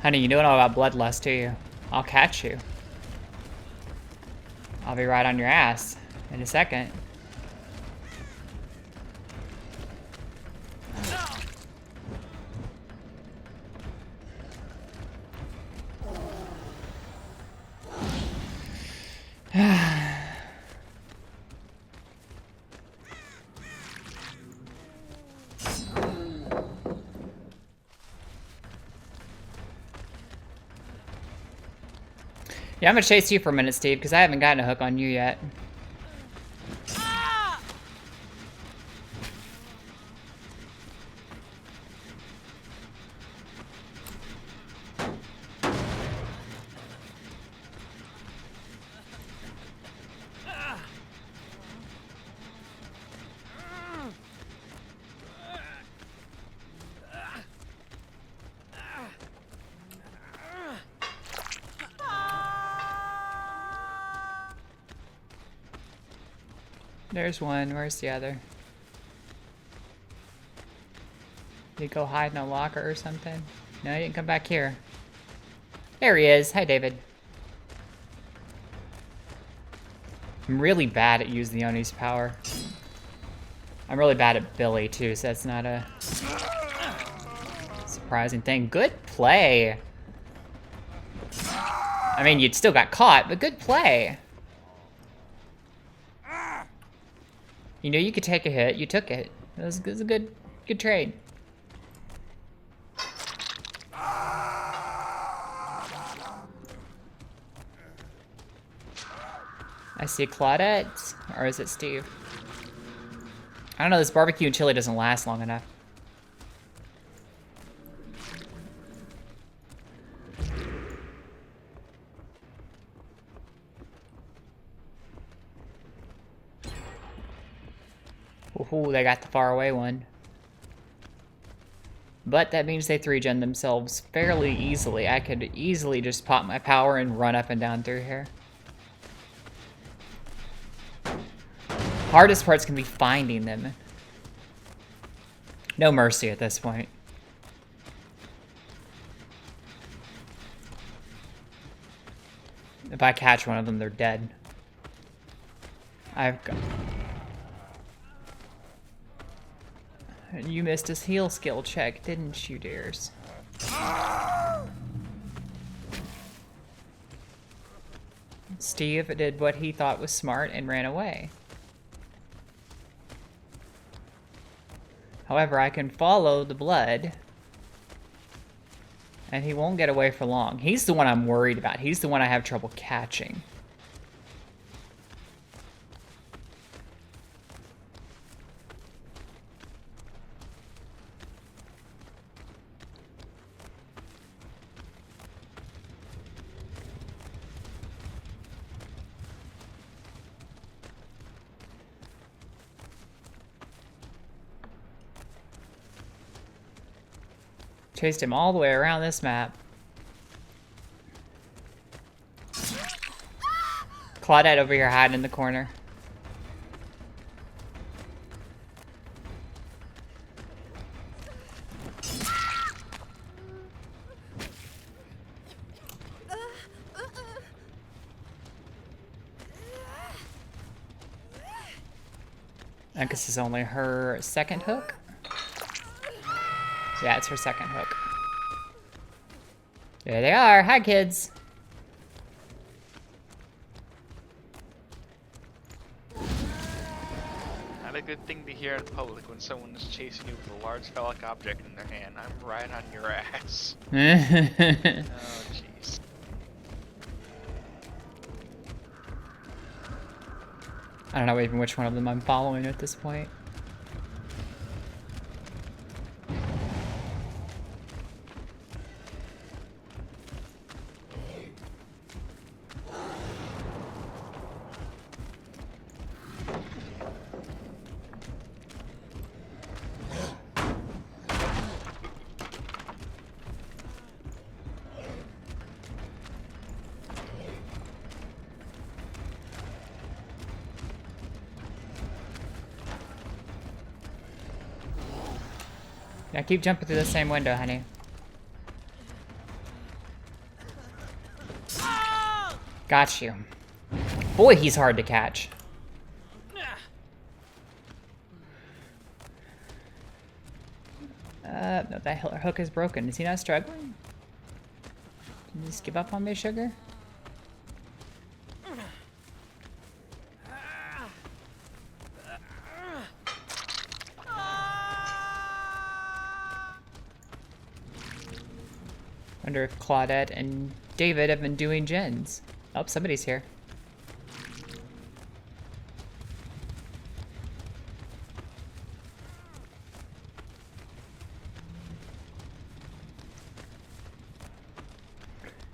Speaker 1: Honey, you know all about bloodlust, do you? I'll catch you. I'll be right on your ass in a second. Yeah, I'm gonna chase you for a minute, Steve, because I haven't gotten a hook on you yet. There's one. Where's the other? Did he go hide in a locker or something? No, he didn't come back here. There he is. Hi, David. I'm really bad at using the Oni's power. I'm really bad at Billy, too, so that's not a surprising thing. Good play. I mean, you'd still got caught, but good play. You know you could take a hit. You took it. It was a good trade. I see Claudette, or is it Steve? I don't know. This barbecue and chili doesn't last long enough. Ooh, they got the far away one. But that means they 3-gen themselves fairly easily. I could easily just pop my power and run up and down through here. Hardest part's gonna be finding them. No mercy at this point. If I catch one of them, they're dead. I've got... You missed his heal skill check, didn't you, dears? Steve did what he thought was smart and ran away. However, I can follow the blood, and he won't get away for long. He's the one I'm worried about. He's the one I have trouble catching. Chased him all the way around this map. Claudette over here hiding in the corner. I guess it's only her second hook. Yeah, it's her second hook. There they are. Hi, kids.
Speaker 2: not a good thing to hear in public when someone is chasing you with a large phallic object in their hand. I'm right on your ass. Oh, jeez.
Speaker 1: I don't know even which one of them I'm following at this point. Yeah, keep jumping through the same window, honey. Got you. Boy, he's hard to catch. No, that hook is broken. Is he not struggling? Can you just give up on me, sugar? Wonder if Claudette and David have been doing gens. Oh, somebody's here.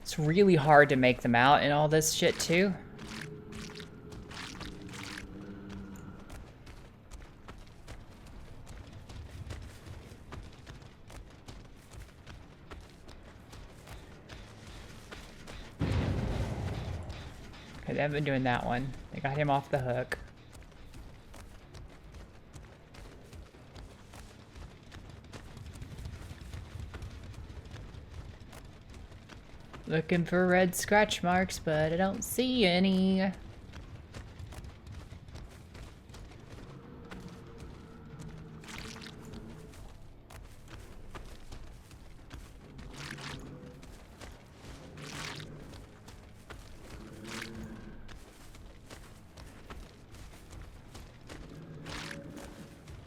Speaker 1: It's really hard to make them out in all this shit, too. Okay, they haven't been doing that one. They got him off the hook. Looking for red scratch marks, but I don't see any.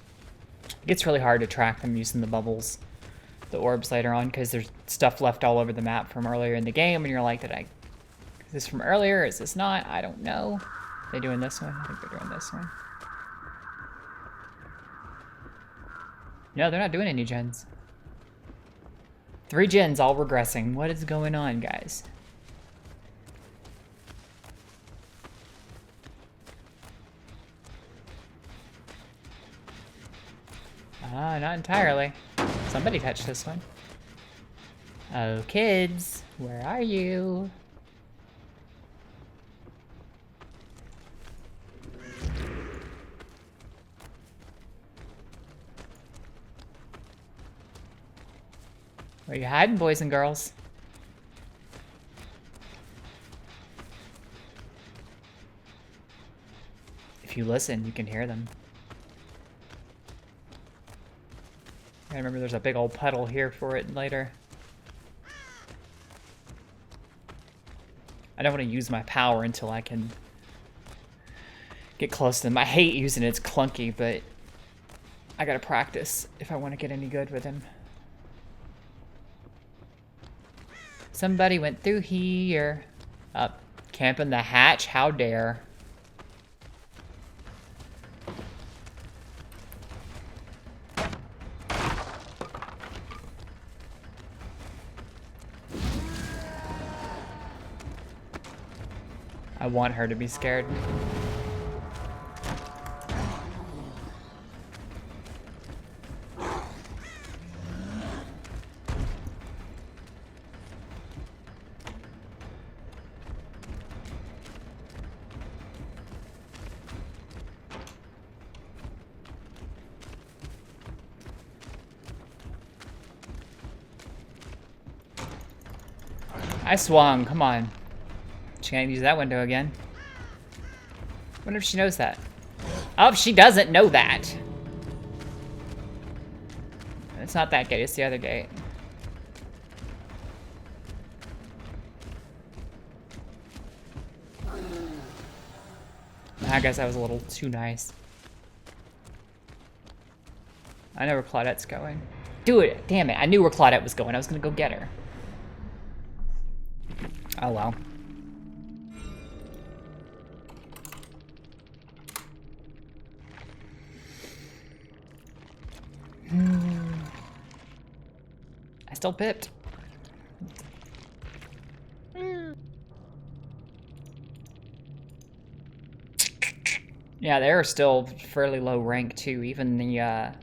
Speaker 1: It gets really hard to track them using the bubbles, the orbs later on, because there's stuff left all over the map from earlier in the game, and you're like, is this from earlier? Is this not? I don't know. Are they doing this one? I think they're doing this one. No, they're not doing any gens. 3 gens all regressing. What is going on, guys? Not entirely. Somebody touched this one. Oh, kids, where are you? Where are you hiding, boys and girls? If you listen, you can hear them. I remember there's a big old puddle here for it later. I don't want to use my power until I can get close to them. I hate using it, it's clunky, but I gotta practice if I want to get any good with him. Somebody went through here. Up, camping the hatch, how dare. I want her to be scared. I swung, come on. She can't use that window again. Wonder if she knows that. Oh, she doesn't know that. It's not that gate, it's the other gate. I guess that was a little too nice. I know where Claudette's going. Do it! Damn it, I knew where Claudette was going. I was gonna go get her. Oh well. I still pipped. Yeah, they're still fairly low rank too. Even the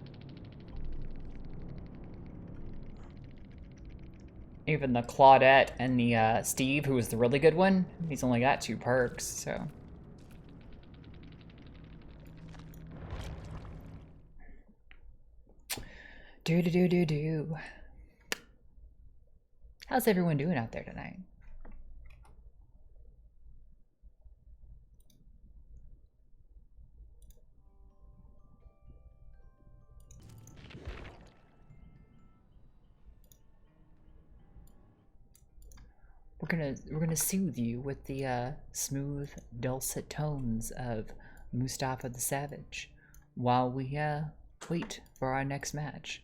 Speaker 1: Claudette and the Steve, who was the really good one, he's only got 2 perks, so. Do. How's everyone doing out there tonight? We're gonna soothe you with the smooth, dulcet tones of Mustafa the Savage while we wait for our next match.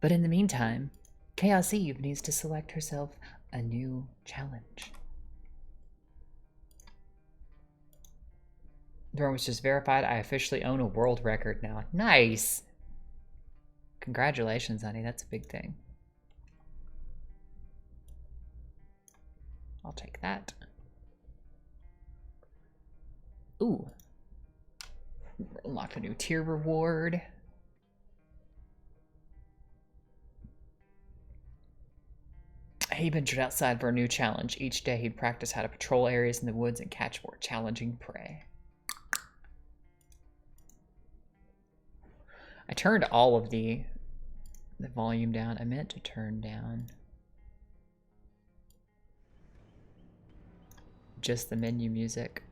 Speaker 1: But in the meantime, Chaos Eve needs to select herself a new challenge. The one was just verified. I officially own a world record now. Nice! Congratulations, honey. That's a big thing. I'll take that. Ooh. Unlock a new tier reward. He ventured outside for a new challenge. Each day he'd practice how to patrol areas in the woods and catch more challenging prey. I turned all of the volume down. I meant to turn down just the menu music.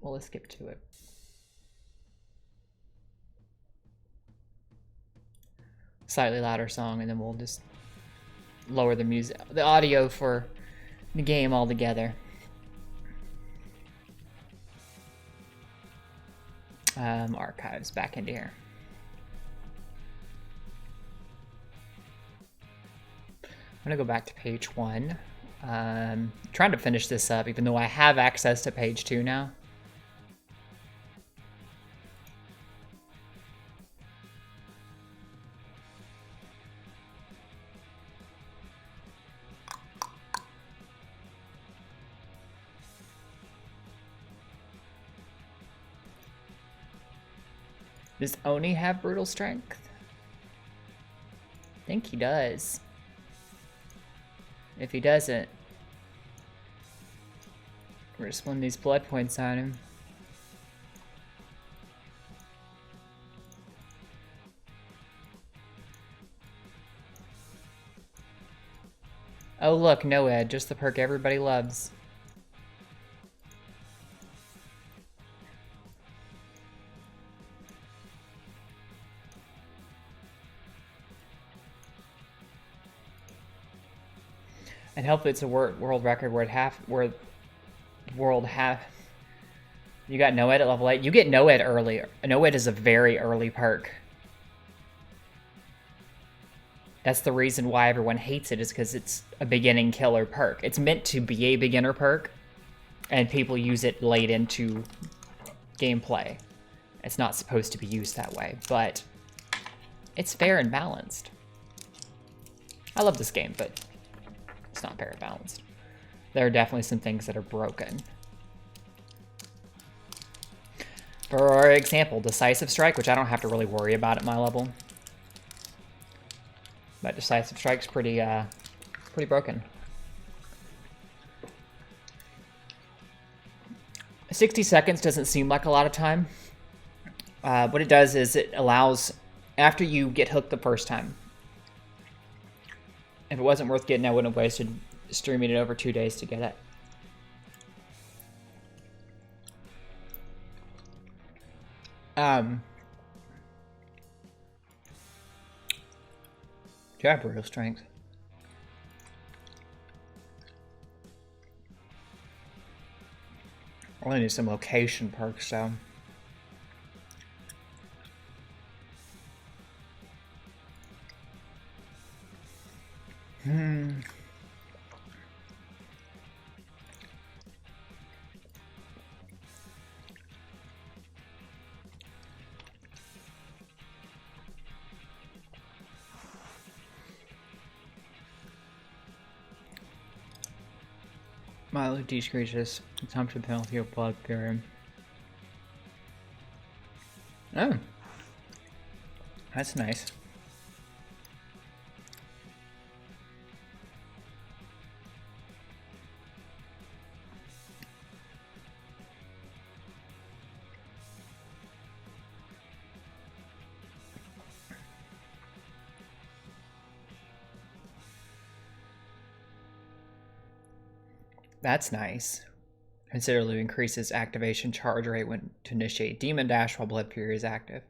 Speaker 1: Well, let's skip to it. Slightly louder song, and then we'll just lower the music, the audio for the game altogether. Archives back into here. I'm gonna go back to page 1. Trying to finish this up, even though I have access to page 2 now. Does Oni have brutal strength? I think he does. If he doesn't, we're just one of these blood points on him. Oh look, no Ed, just the perk everybody loves. And hopefully it's a world record where you got no ed at level 8. You get no ed early. No ed is a very early perk. That's the reason why everyone hates it, is because it's a beginning killer perk. It's meant to be a beginner perk, and people use it late into gameplay. It's not supposed to be used that way, but it's fair and balanced. I love this game, but it's not fair and balanced. There are definitely some things that are broken. For example, Decisive Strike, which I don't have to really worry about at my level. But Decisive Strike's pretty broken. 60 seconds doesn't seem like a lot of time. What it does is it allows, after you get hooked the first time, if it wasn't worth getting, I wouldn't have wasted streaming it over 2 days to get it. Do you have brutal strength? I only need some location perks, though. Mildly decreases consumption penalty of blood period. Oh. That's nice. That's nice. Considerably increases activation charge rate when to initiate Demon Dash while Blood Fury is active.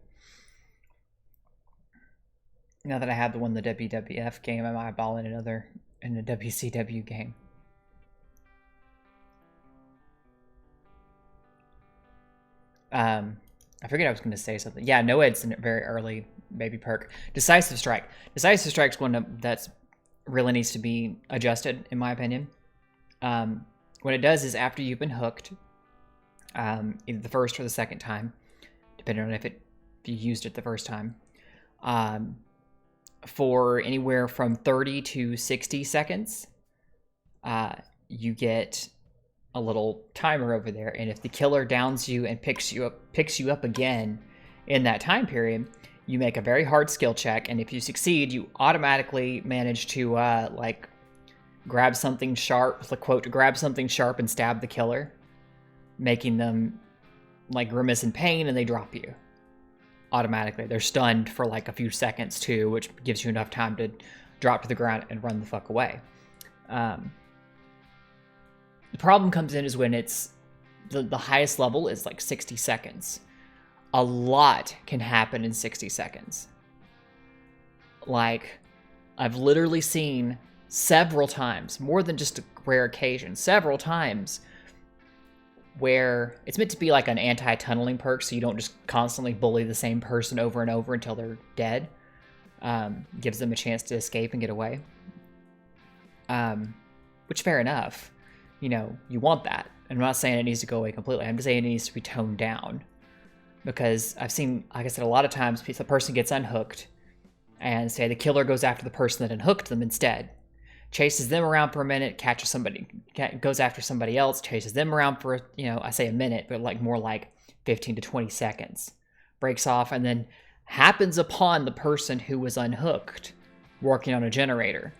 Speaker 1: Now that I have the one in the WWF game, I'm eyeballing another in the WCW game. I forget I was going to say something. Yeah, no Ed's a very early baby perk. Decisive Strike. Decisive Strike's one that's really needs to be adjusted, in my opinion. What it does is after you've been hooked, either the first or the second time, depending on if you used it the first time, for anywhere from 30 to 60 seconds, you get a little timer over there, and if the killer downs you and picks you up again in that time period, you make a very hard skill check, and if you succeed, you automatically manage to like grab something sharp, the quote, grab something sharp and stab the killer, making them like grimace in pain, and they drop you automatically. They're stunned for like a few seconds too, which gives you enough time to drop to the ground and run the fuck away. The problem comes in is when it's the highest level is like 60 seconds. A lot can happen in 60 seconds. Like, I've literally seen several times, more than just a rare occasion, several times where it's meant to be like an anti-tunneling perk, so you don't just constantly bully the same person over and over until they're dead. Gives them a chance to escape and get away. Which, fair enough. You know, you want that. I'm not saying it needs to go away completely. I'm just saying it needs to be toned down. Because I've seen, like I said, a lot of times the person gets unhooked, and say the killer goes after the person that unhooked them instead. Chases them around for a minute, catches somebody, goes after somebody else, chases them around for, I say a minute, but like more like 15 to 20 seconds. Breaks off, and then happens upon the person who was unhooked working on a generator.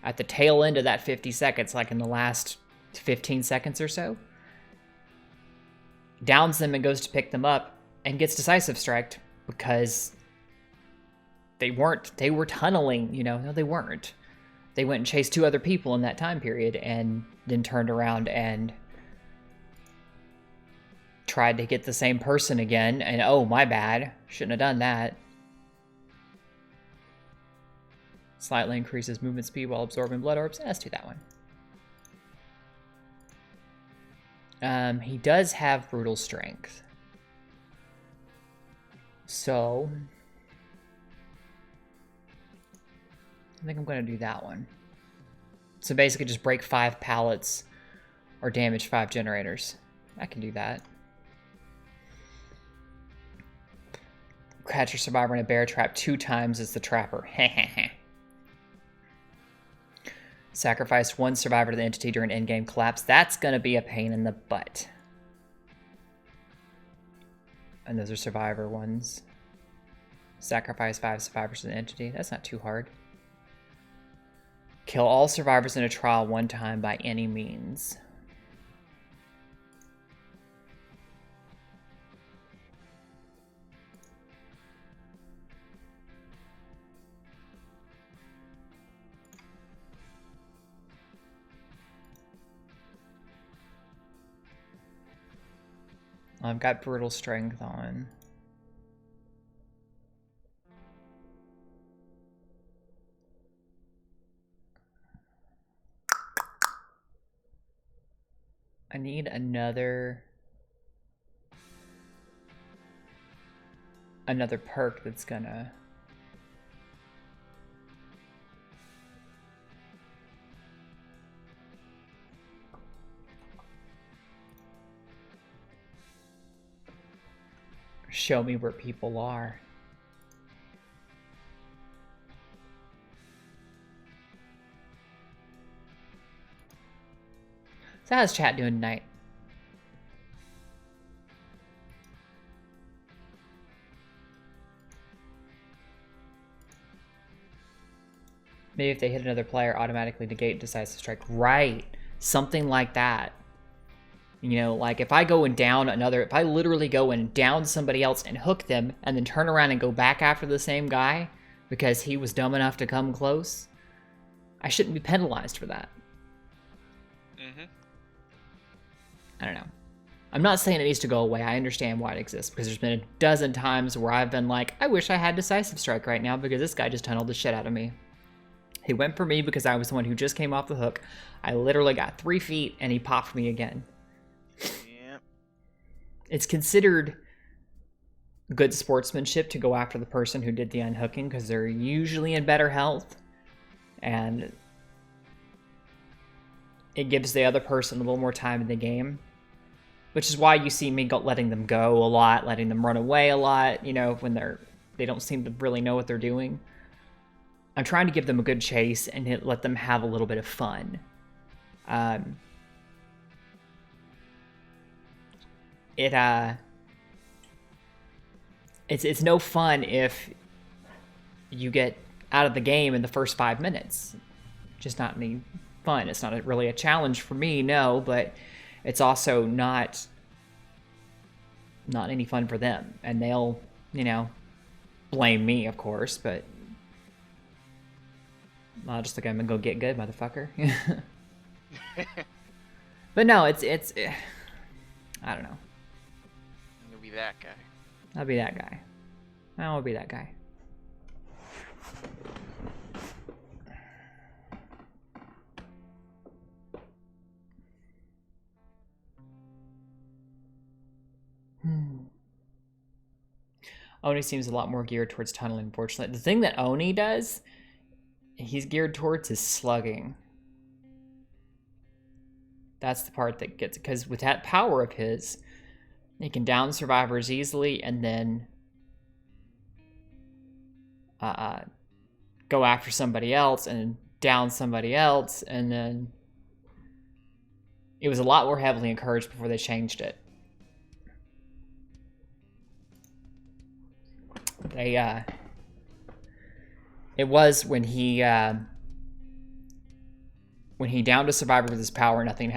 Speaker 1: At the tail end of that 50 seconds, like in the last 15 seconds or so, downs them and goes to pick them up and gets decisive striked because they were tunneling, no, they weren't. They went and chased two other people in that time period and then turned around and tried to get the same person again, and oh, my bad, shouldn't have done that. Slightly increases movement speed while absorbing blood orbs. Let's do that one. He does have brutal strength. So I think I'm going to do that one. So basically just break 5 pallets or damage 5 generators. I can do that. Catch a survivor in a bear trap 2 times as the trapper. Sacrifice 1 survivor to the entity during endgame collapse. That's going to be a pain in the butt. And those are survivor ones. Sacrifice 5 survivors to the entity. That's not too hard. Kill all survivors in a trial 1 time by any means. I've got brutal strength on. I need another another perk that's gonna... show me where people are. So how's chat doing tonight? Maybe if they hit another player, automatically negate decisive strike. Right. Something like that. You know, like if I go and down another, if I literally go and down somebody else and hook them and then turn around and go back after the same guy because he was dumb enough to come close, I shouldn't be penalized for that.
Speaker 2: Mm-hmm.
Speaker 1: I don't know. I'm not saying it needs to go away. I understand why it exists because there's been a dozen times where I've been like, I wish I had decisive strike right now because this guy just tunneled the shit out of me. He went for me because I was the one who just came off the hook. I literally got 3 feet and he popped me again.
Speaker 2: Yep.
Speaker 1: It's considered good sportsmanship to go after the person who did the unhooking because they're usually in better health. And it gives the other person a little more time in the game. Which is why you see me letting them go a lot, letting them run away a lot, you know, when they don't seem to really know what they're doing. I'm trying to give them a good chase and let them have a little bit of fun. It's no fun if you get out of the game in the first 5 minutes. Just not any fun. It's not really a challenge for me, no, but it's also not any fun for them. And they'll, you know, blame me, of course, but I'll just look at them and go, get good, motherfucker. But no, it's I don't know.
Speaker 2: You'll be that guy.
Speaker 1: I'll be that guy. I will be that guy. Oni seems a lot more geared towards tunneling, unfortunately. The thing that Oni does, he's geared towards is slugging. That's the part that gets, because with that power of his, he can down survivors easily and then go after somebody else and down somebody else, and then it was a lot more heavily encouraged before they changed it. It was when he downed a survivor with his power, nothing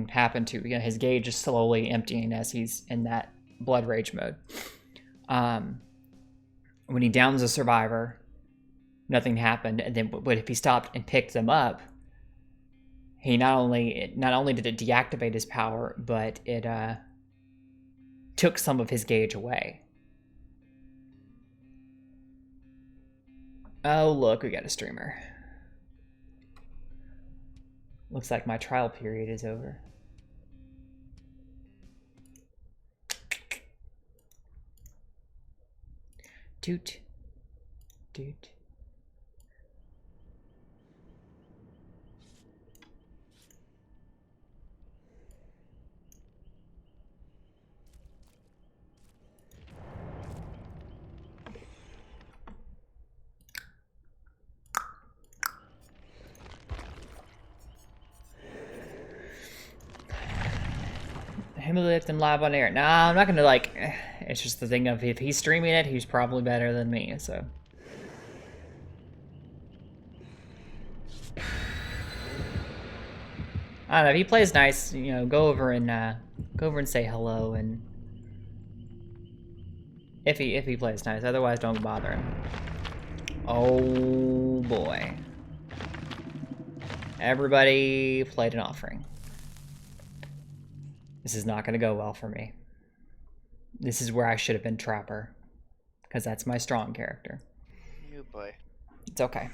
Speaker 1: happened to, you know, his gauge is slowly emptying as he's in that blood rage mode. When he downs a survivor, nothing happened, and then but if he stopped and picked them up, he not only did it deactivate his power, but it took some of his gauge away. Oh, look, we got a streamer. Looks like my trial period is over. Toot. Toot. Him lift and live on air. Nah, I'm not gonna like. It's just the thing of if he's streaming it, he's probably better than me. So. I don't know. If he plays nice, you know, go over and say hello. And if he plays nice, otherwise don't bother him. Oh boy. Everybody played an offering. This is not going to go well for me. This is where I should have been Trapper. Because that's my strong character.
Speaker 2: You boy.
Speaker 1: It's okay.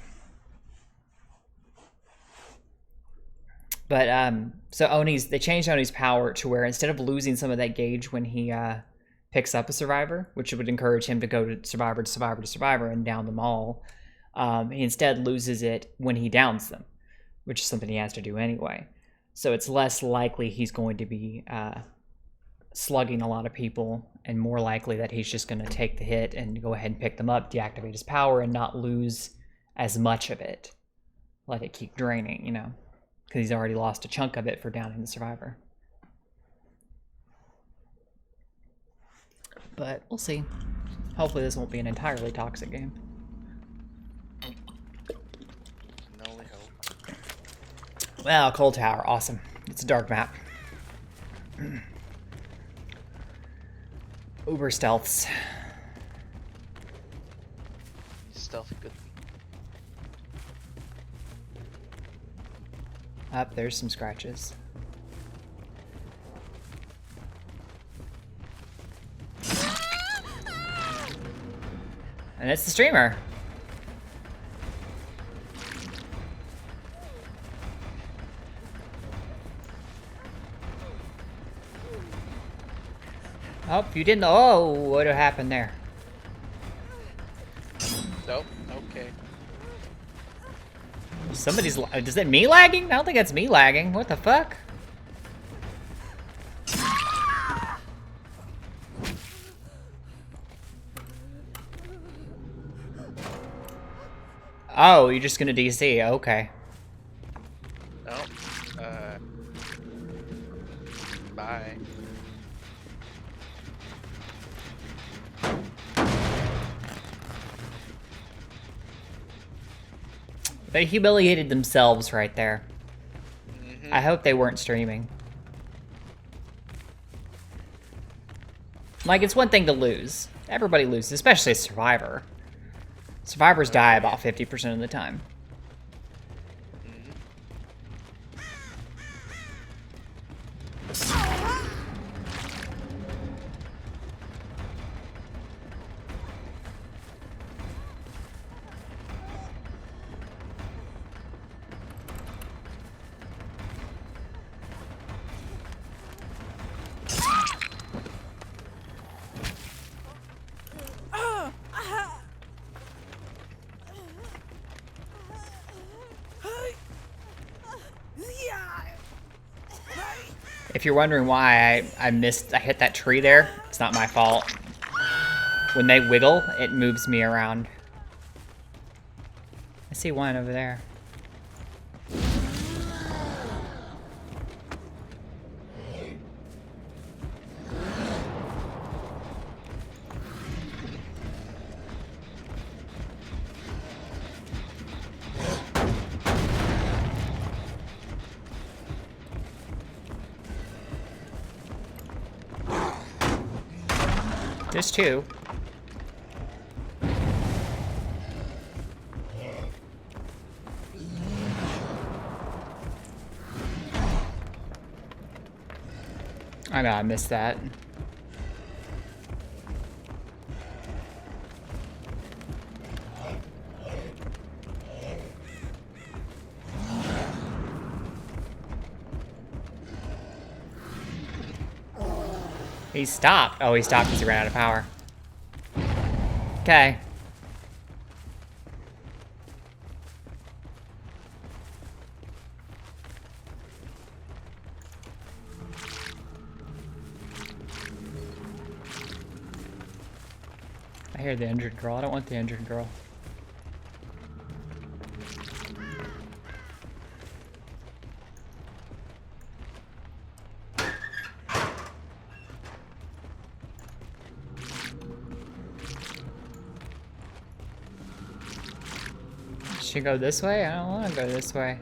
Speaker 1: But, so they changed Oni's power to where instead of losing some of that gauge when he picks up a survivor, which would encourage him to go to survivor to survivor to survivor and down them all. He instead loses it when he downs them, which is something he has to do anyway. So it's less likely he's going to be slugging a lot of people, and more likely that he's just going to take the hit and go ahead and pick them up, deactivate his power, and not lose as much of it. Let it keep draining, you know, because he's already lost a chunk of it for downing the survivor. But we'll see. Hopefully this won't be an entirely toxic game.
Speaker 2: Can only hope.
Speaker 1: Well, Cold Tower, awesome. It's a dark map. Uber stealths.
Speaker 2: Stealth good.
Speaker 1: Up, there's some scratches. And it's the streamer. Oh, you didn't. Oh, what happened there?
Speaker 2: Nope. Okay.
Speaker 1: Somebody's. Is it me lagging? I don't think that's me lagging. What the fuck? Oh, you're just gonna DC. Okay.
Speaker 2: Nope. Bye.
Speaker 1: They humiliated themselves right there.
Speaker 2: Mm-hmm.
Speaker 1: I hope they weren't streaming. Like, it's one thing to lose. Everybody loses, especially a survivor. Survivors die about 50% of the time. If you're wondering why I hit that tree there, it's not my fault. When they wiggle, it moves me around. I see one over there. There's two. I know, I missed that. He stopped. Oh, he stopped because he ran out of power. Okay. I hear the injured girl. I don't want the injured girl. Should go this way? I don't want to go this way.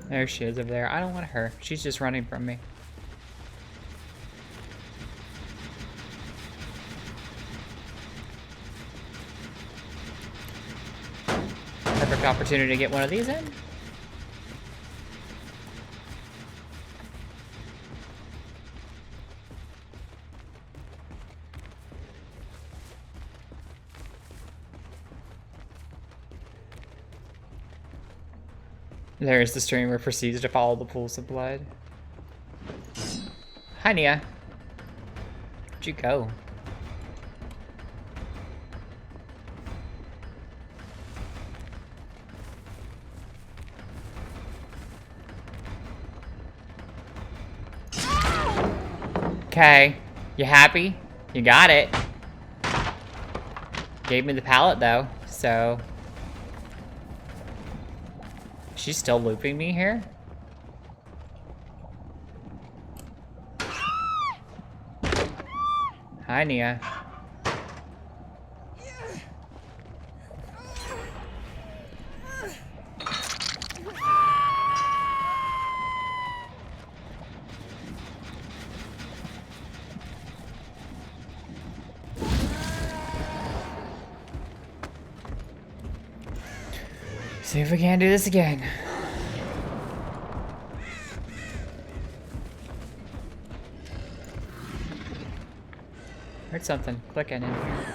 Speaker 1: There she is over there. I don't want her. She's just running from me. Perfect opportunity to get one of these in. There's the streamer proceeds to follow the pools of blood. Hi, Nia. Where'd you go? Okay. You happy? You got it. Gave me the pallet, though, so... She's still looping me here? Hi, Nia. See if we can't do this again. Heard something clicking in here.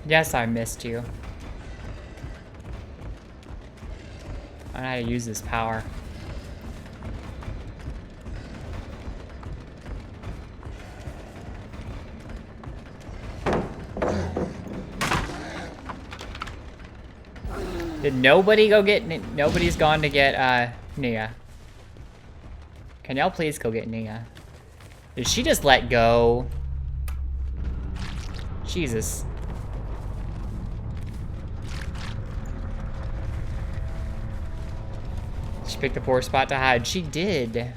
Speaker 1: Yes, I missed you. I don't know how to use this power. Did nobody go get... Nobody's gone to get, Nia. Can y'all please go get Nia? Did she just let go? Jesus. She picked a poor spot to hide. She did.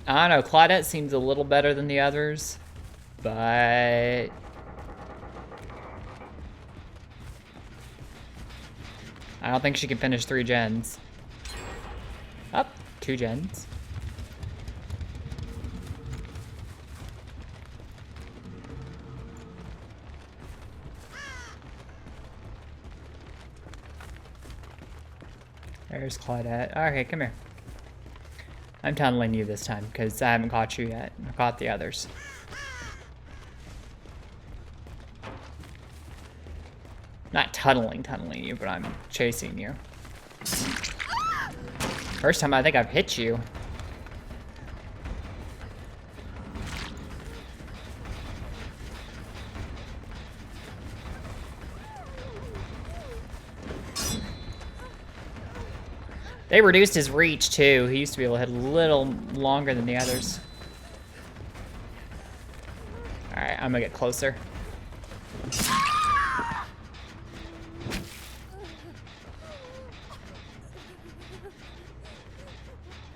Speaker 1: I don't know, Claudette seems a little better than the others, but... I don't think she can finish 3 gens. Up, 2 gens. There's Claudette. Okay, come here. I'm tunneling you this time, because I haven't caught you yet. I caught the others. Not tunneling you, but I'm chasing you. First time I think I've hit you. They reduced his reach too. He used to be able to hit a little longer than the others. Alright, I'm gonna get closer.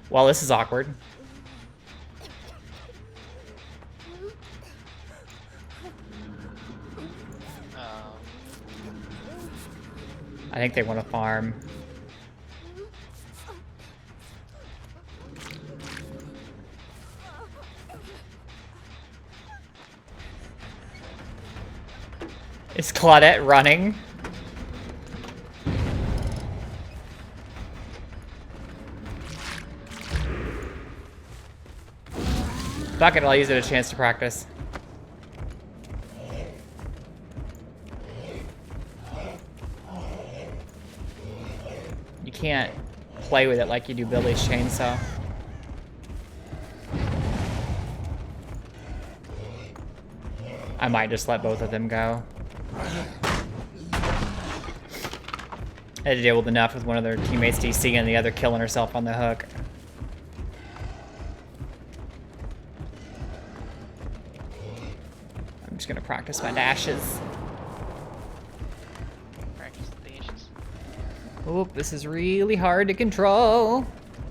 Speaker 1: Well, this is awkward. I think they want to farm. Is Claudette running? Fuck it, I'll use it as a chance to practice. You can't play with it like you do Billy's chainsaw. I might just let both of them go. I had to deal with enough with one of their teammates DC and the other killing herself on the hook. I'm just gonna practice my dashes.
Speaker 2: Practice the dashes.
Speaker 1: Oop, this is really hard to control.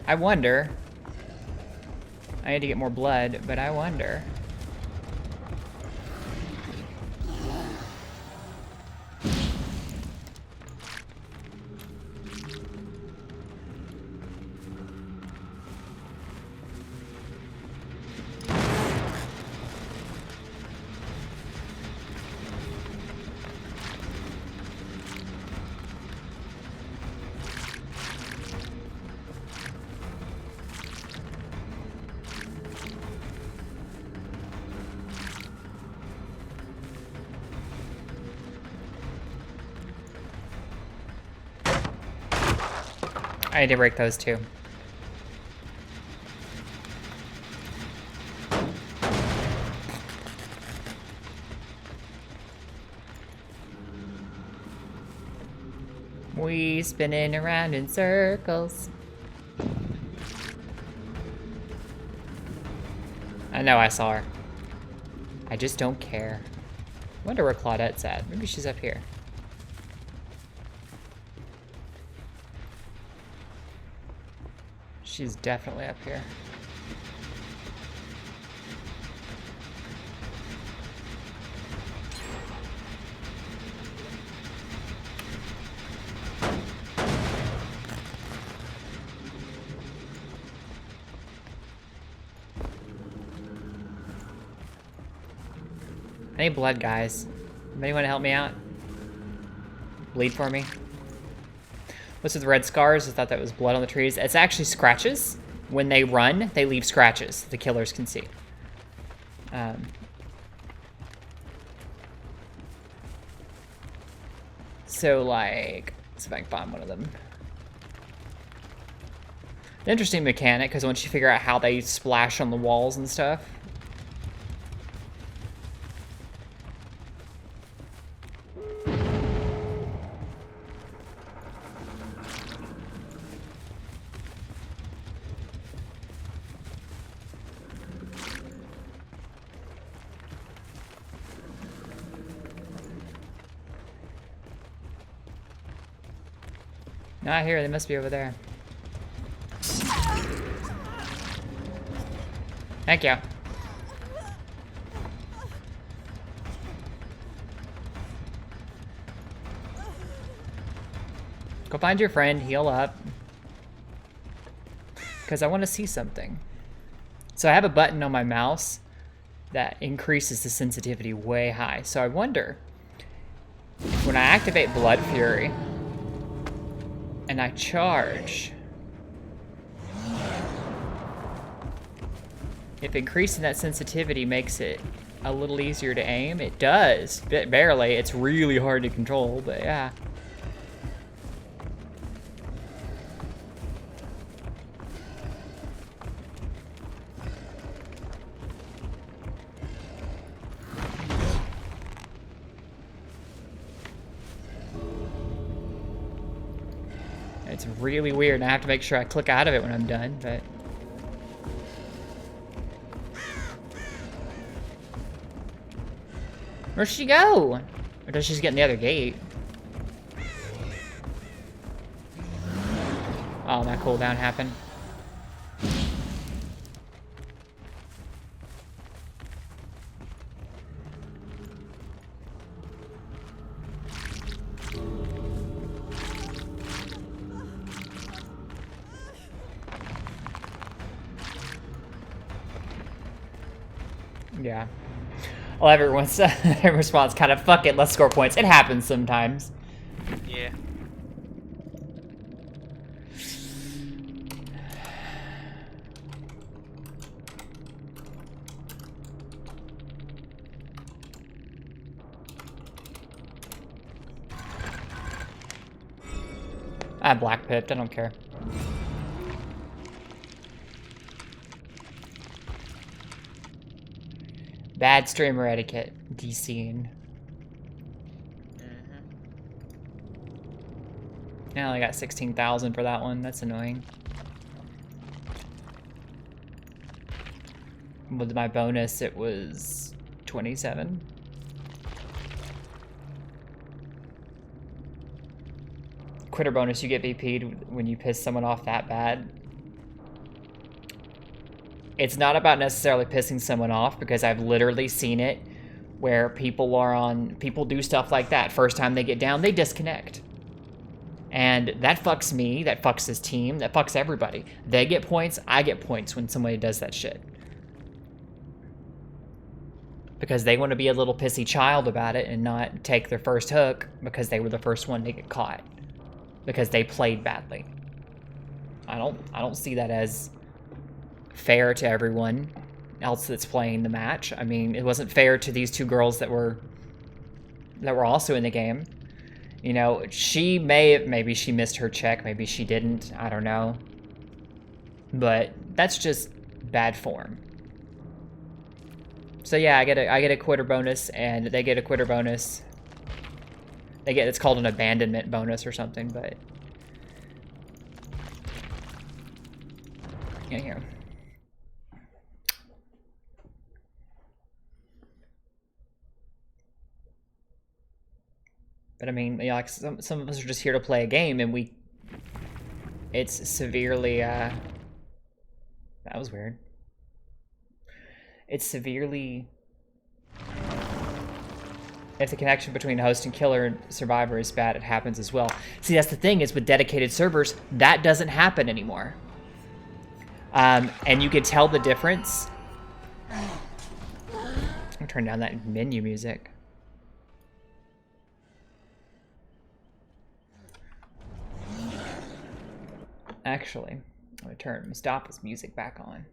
Speaker 1: I wonder. I need to get more blood, but I wonder. I need to break those too. We spinning around in circles. I know I saw her. I just don't care. I wonder where Claudette's at. Maybe she's up here. She's definitely up here. I need blood, guys. Anybody want to help me out? Bleed for me. What's with the red scars? I thought that was blood on the trees. It's actually scratches. When they run, they leave scratches the killers can see. So, like, let's see if I can find one of them. Interesting mechanic, because once you figure out how they splash on the walls and stuff. Not here, they must be over there. Thank you. Go find your friend, heal up. Because I want to see something. So I have a button on my mouse that increases the sensitivity way high. So I wonder, if when I activate Blood Fury, and I charge, if increasing that sensitivity makes it a little easier to aim. It does, barely. It's really hard to control, but yeah. It's really weird, and I have to make sure I click out of it when I'm done, but... Where'd she go? Or does she just get in the other gate? Oh, that cooldown happened. Yeah. Well, everyone's response kind of, fuck it, let's score points. It happens sometimes.
Speaker 2: Yeah.
Speaker 1: I have black pipped, I don't care. Bad streamer etiquette, DCing. I only got 16,000 for that one, that's annoying. With my bonus, it was 27. Quitter bonus, you get VP'd when you piss someone off that bad. It's not about necessarily pissing someone off, because I've literally seen it where people do stuff like that. First time they get down, they disconnect. And that fucks me, that fucks his team, that fucks everybody. They get points, I get points when somebody does that shit. Because they want to be a little pissy child about it and not take their first hook because they were the first one to get caught. Because they played badly. I don't see that as fair to everyone else that's playing the match. I mean, it wasn't fair to these two girls that were also in the game. You know, maybe she missed her check, maybe she didn't, I don't know. But that's just bad form. So yeah, I get a quitter bonus, and they get a quitter bonus. It's called an abandonment bonus or something, but in here. But I mean, you know, like some of us are just here to play a game, and it's severely, that was weird. It's severely, if the connection between host and killer and survivor is bad, it happens as well. See, that's the thing, is with dedicated servers, that doesn't happen anymore. And you can tell the difference. I'll turn down that menu music. Actually, I'm gonna turn Mustafa's music back on.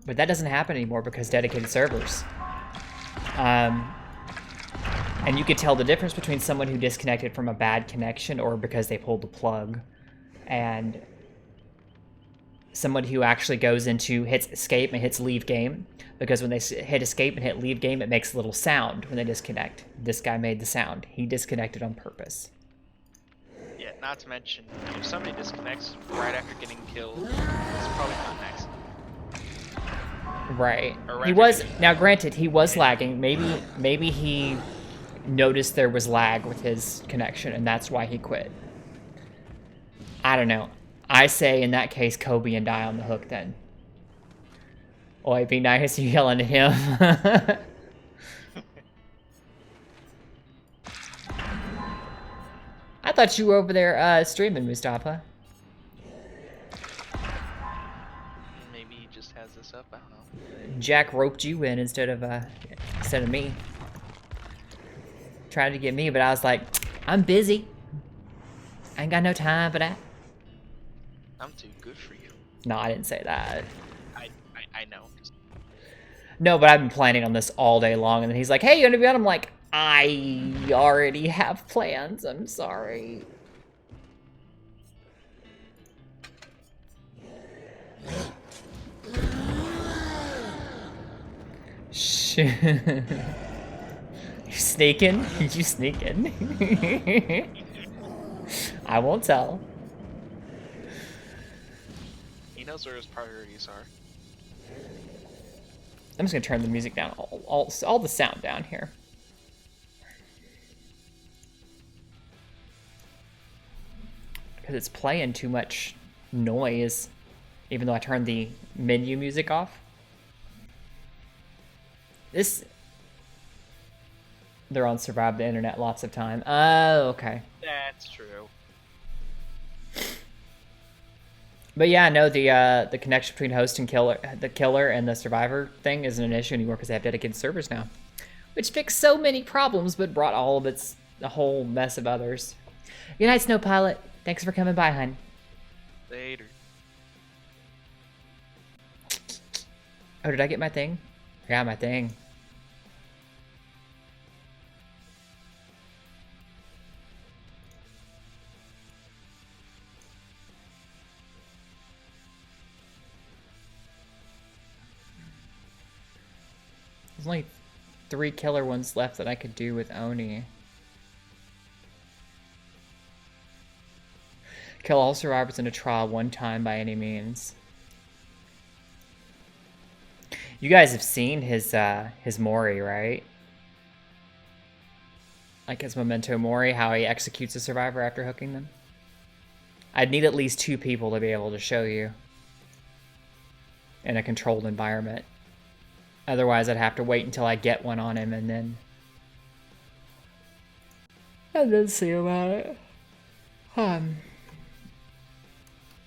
Speaker 1: But that doesn't happen anymore because dedicated servers. And you could tell the difference between someone who disconnected from a bad connection or because they pulled the plug, and someone who actually goes into, hits escape and hits leave game, because when they hit escape and hit leave game, it makes a little sound when they disconnect. This guy made the sound. He disconnected on purpose.
Speaker 2: Yeah, not to mention, if somebody disconnects right after getting killed, it's probably not next.
Speaker 1: Right. He was, now granted, he was lagging. Maybe he noticed there was lag with his connection, and that's why he quit. I don't know. I say in that case, Kobe and die on the hook then. Oh, it'd be nice you yelling at him. I thought you were over there streaming, Mustafa.
Speaker 2: Maybe he just has this up, I don't know.
Speaker 1: Jack roped you in instead of me. Tried to get me, but I was like, I'm busy. I ain't got no time for that.
Speaker 2: I'm too good for you.
Speaker 1: No, I didn't say that.
Speaker 2: I know.
Speaker 1: No, but I've been planning on this all day long, and then he's like, hey, you gonna be on? I'm like, I already have plans, I'm sorry. Shit. You sneaking? You sneaking? I won't tell.
Speaker 2: He knows where his priorities are.
Speaker 1: I'm just gonna turn the music down, all the sound down here. Because it's playing too much noise, even though I turned the menu music off. They're on Survive the Internet lots of time. Oh, okay.
Speaker 2: That's true.
Speaker 1: But yeah, no, the connection between host and the killer and the survivor thing isn't an issue anymore because they have dedicated servers now, which fixed so many problems but brought all of a whole mess of others. Good night, Snow Pilot. Thanks for coming by, hun.
Speaker 2: Later.
Speaker 1: Oh, did I get my thing? I got my thing. There's only 3 killer ones left that I could do with Oni. Kill all survivors in a trial one time by any means. You guys have seen his Mori, right? Like his Memento Mori, how he executes a survivor after hooking them? I'd need at least 2 people to be able to show you in a controlled environment. Otherwise, I'd have to wait until I get one on him and then see about it.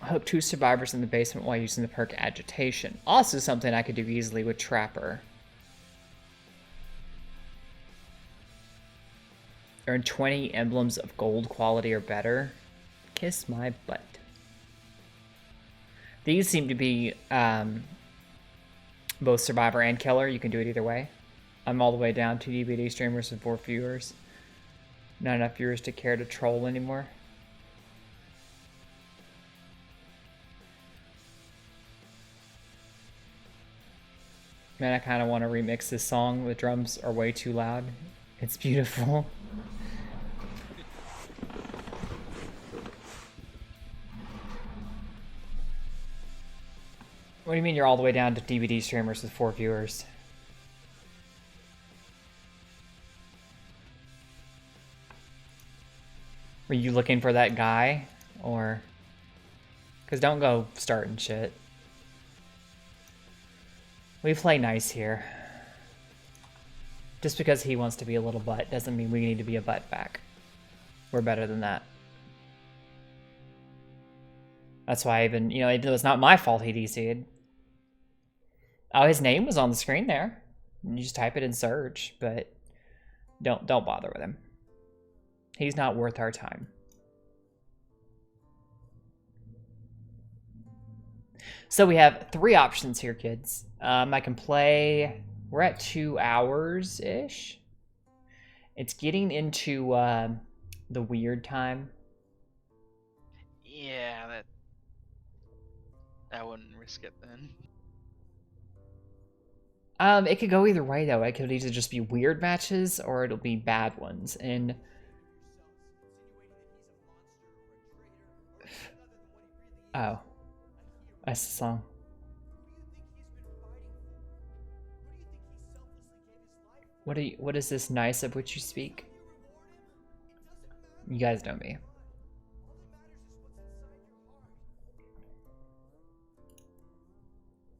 Speaker 1: Hook 2 survivors in the basement while using the perk Agitation. Also something I could do easily with Trapper. Earn 20 emblems of gold quality or better. Kiss my butt. These seem to be both survivor and killer. You can do it either way. I'm all the way down to DVD streamers and 4 viewers. Not enough viewers to care to troll anymore. Man, I kind of want to remix this song. The drums are way too loud. It's beautiful. What do you mean you're all the way down to DVD streamers with 4 viewers? Were you looking for that guy? Or... Because don't go starting shit. We play nice here. Just because he wants to be a little butt doesn't mean we need to be a butt back. We're better than that. That's why I even, you know, it was not my fault he DC'd. Oh, his name was on the screen there. You just type it in search, but don't bother with him. He's not worth our time. So we have 3 options here, kids. I can play... We're at 2 hours-ish. It's getting into the weird time.
Speaker 2: Yeah, I wouldn't risk it then.
Speaker 1: It could go either way, though. It could either just be weird matches, or it'll be bad ones. And... Oh. That's the song. What is this nice of which you speak? You guys know me.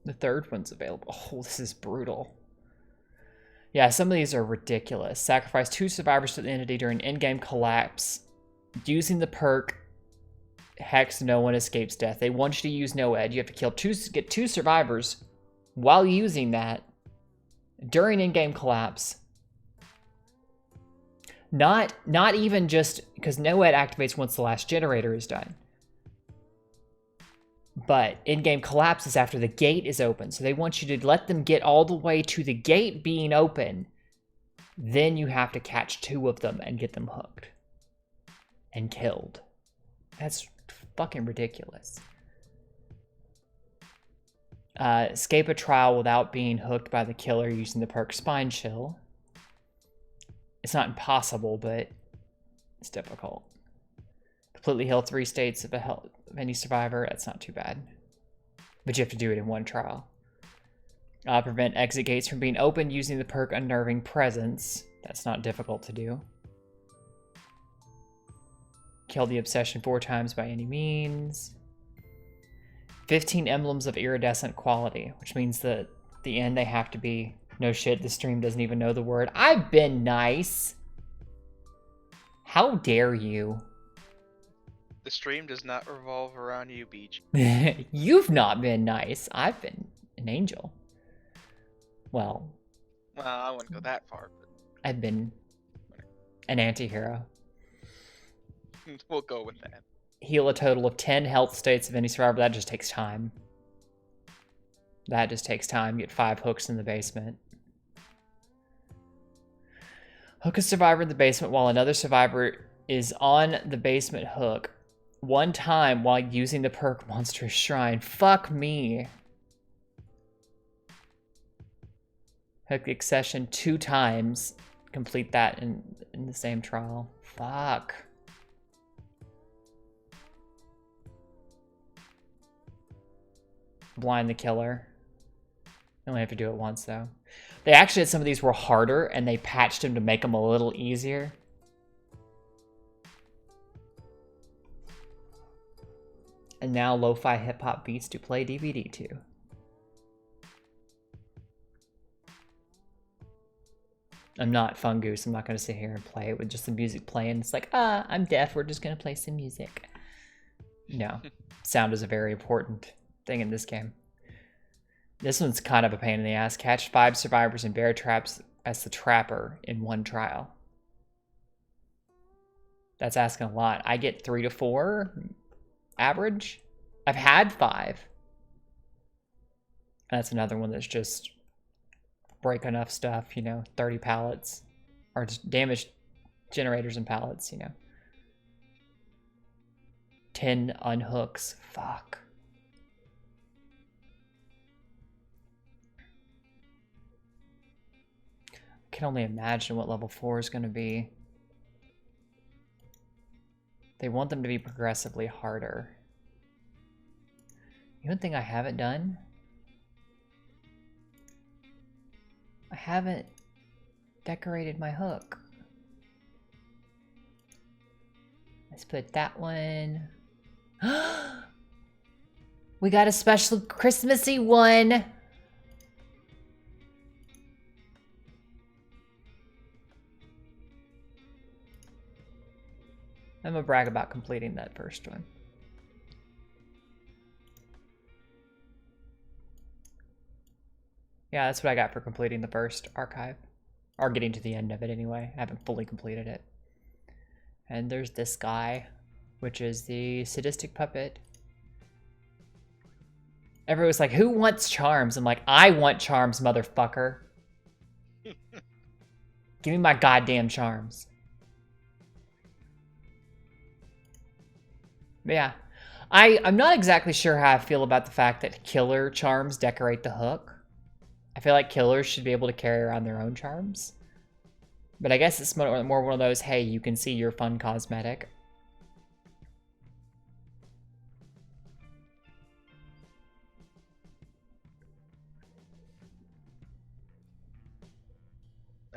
Speaker 1: The third one's available. Oh, this is brutal. Yeah, some of these are ridiculous. Sacrifice 2 survivors to the entity during in-game collapse. Using the perk Hex, no one escapes death. They want you to use no ed. You have to get 2 survivors while using that during in-game collapse. Not even just because no ed activates once the last generator is done. But in-game collapse is after the gate is open. So they want you to let them get all the way to the gate being open. Then you have to catch 2 of them and get them hooked. And killed. That's fucking ridiculous. Escape a trial without being hooked by the killer using the perk Spine Chill. It's not impossible, but it's difficult. Completely heal 3 states of any survivor. That's not too bad. But you have to do it in 1 trial. Prevent exit gates from being opened using the perk Unnerving Presence. That's not difficult to do. Kill the obsession 4 times by any means. 15 emblems of iridescent quality, which means that at the end they have to be... No shit, the stream doesn't even know the word. I've been nice. How dare you?
Speaker 2: The stream does not revolve around you, Beach.
Speaker 1: You've not been nice. I've been an angel. Well,
Speaker 2: I wouldn't go that far, but...
Speaker 1: I've been an anti-hero.
Speaker 2: We'll go with that.
Speaker 1: Heal a total of 10 health states of any survivor. That just takes time. That just takes time. Get 5 hooks in the basement. Hook a survivor in the basement while another survivor is on the basement hook 1 time while using the perk Monstrous Shrine. Fuck me. Hook the accession 2 times. Complete that in the same trial. Fuck. Blind the killer. You only have to do it once, though. They actually had some of these were harder, and they patched them to make them a little easier. And now lo-fi hip-hop beats to play DVD to. I'm not Fungoose. I'm not going to sit here and play it with just the music playing. It's like, I'm deaf. We're just going to play some music. No. Sound is a very important thing in this game. This one's kind of a pain in the ass. Catch 5 survivors in bear traps as the trapper in 1 trial. That's asking a lot. I get 3 to 4 average. I've had 5. That's another one that's just break enough stuff, you know, 30 pallets. Or just damaged generators and pallets, you know. 10 unhooks. Fuck. I can only imagine what level 4 is going to be. They want them to be progressively harder. You know one thing I haven't done? I haven't decorated my hook. Let's put that one. We got a special Christmassy one. I'm gonna brag about completing that first one. Yeah, that's what I got for completing the first archive. Or getting to the end of it anyway. I haven't fully completed it. And there's this guy, which is the sadistic puppet. Everyone's like, who wants charms? I'm like, I want charms, motherfucker. Give me my goddamn charms. But yeah. I'm not exactly sure how I feel about the fact that killer charms decorate the hook. I feel like killers should be able to carry around their own charms. But I guess it's more one of those, hey, you can see your fun cosmetic.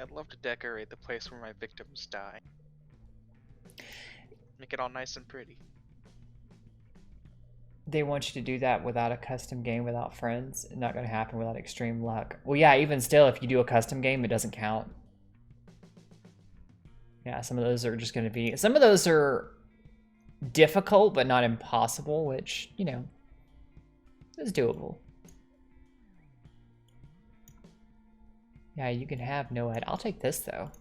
Speaker 2: I'd love to decorate the place where my victims die. Make it all nice and pretty.
Speaker 1: They want you to do that without a custom game, without friends. It's not going to happen without extreme luck. Well, yeah, even still, if you do a custom game, it doesn't count. Yeah, some of those are just going to be... Some of those are difficult, but not impossible, which, you know, is doable. Yeah, you can have no ad. I'll take this, though.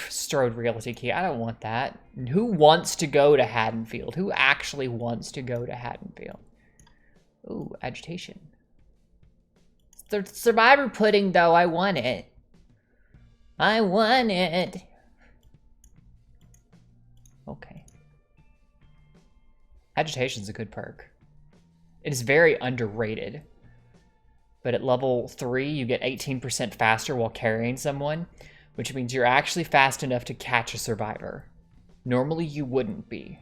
Speaker 1: Strode Realty Key. I don't want that. Who wants to go to Haddonfield? Who actually wants to go to Haddonfield? Ooh, agitation. The survivor pudding, though. I want it. I want it. Okay. Agitation's a good perk. It is very underrated. But at level 3, you get 18% faster while carrying someone, which means you're actually fast enough to catch a survivor. Normally, you wouldn't be.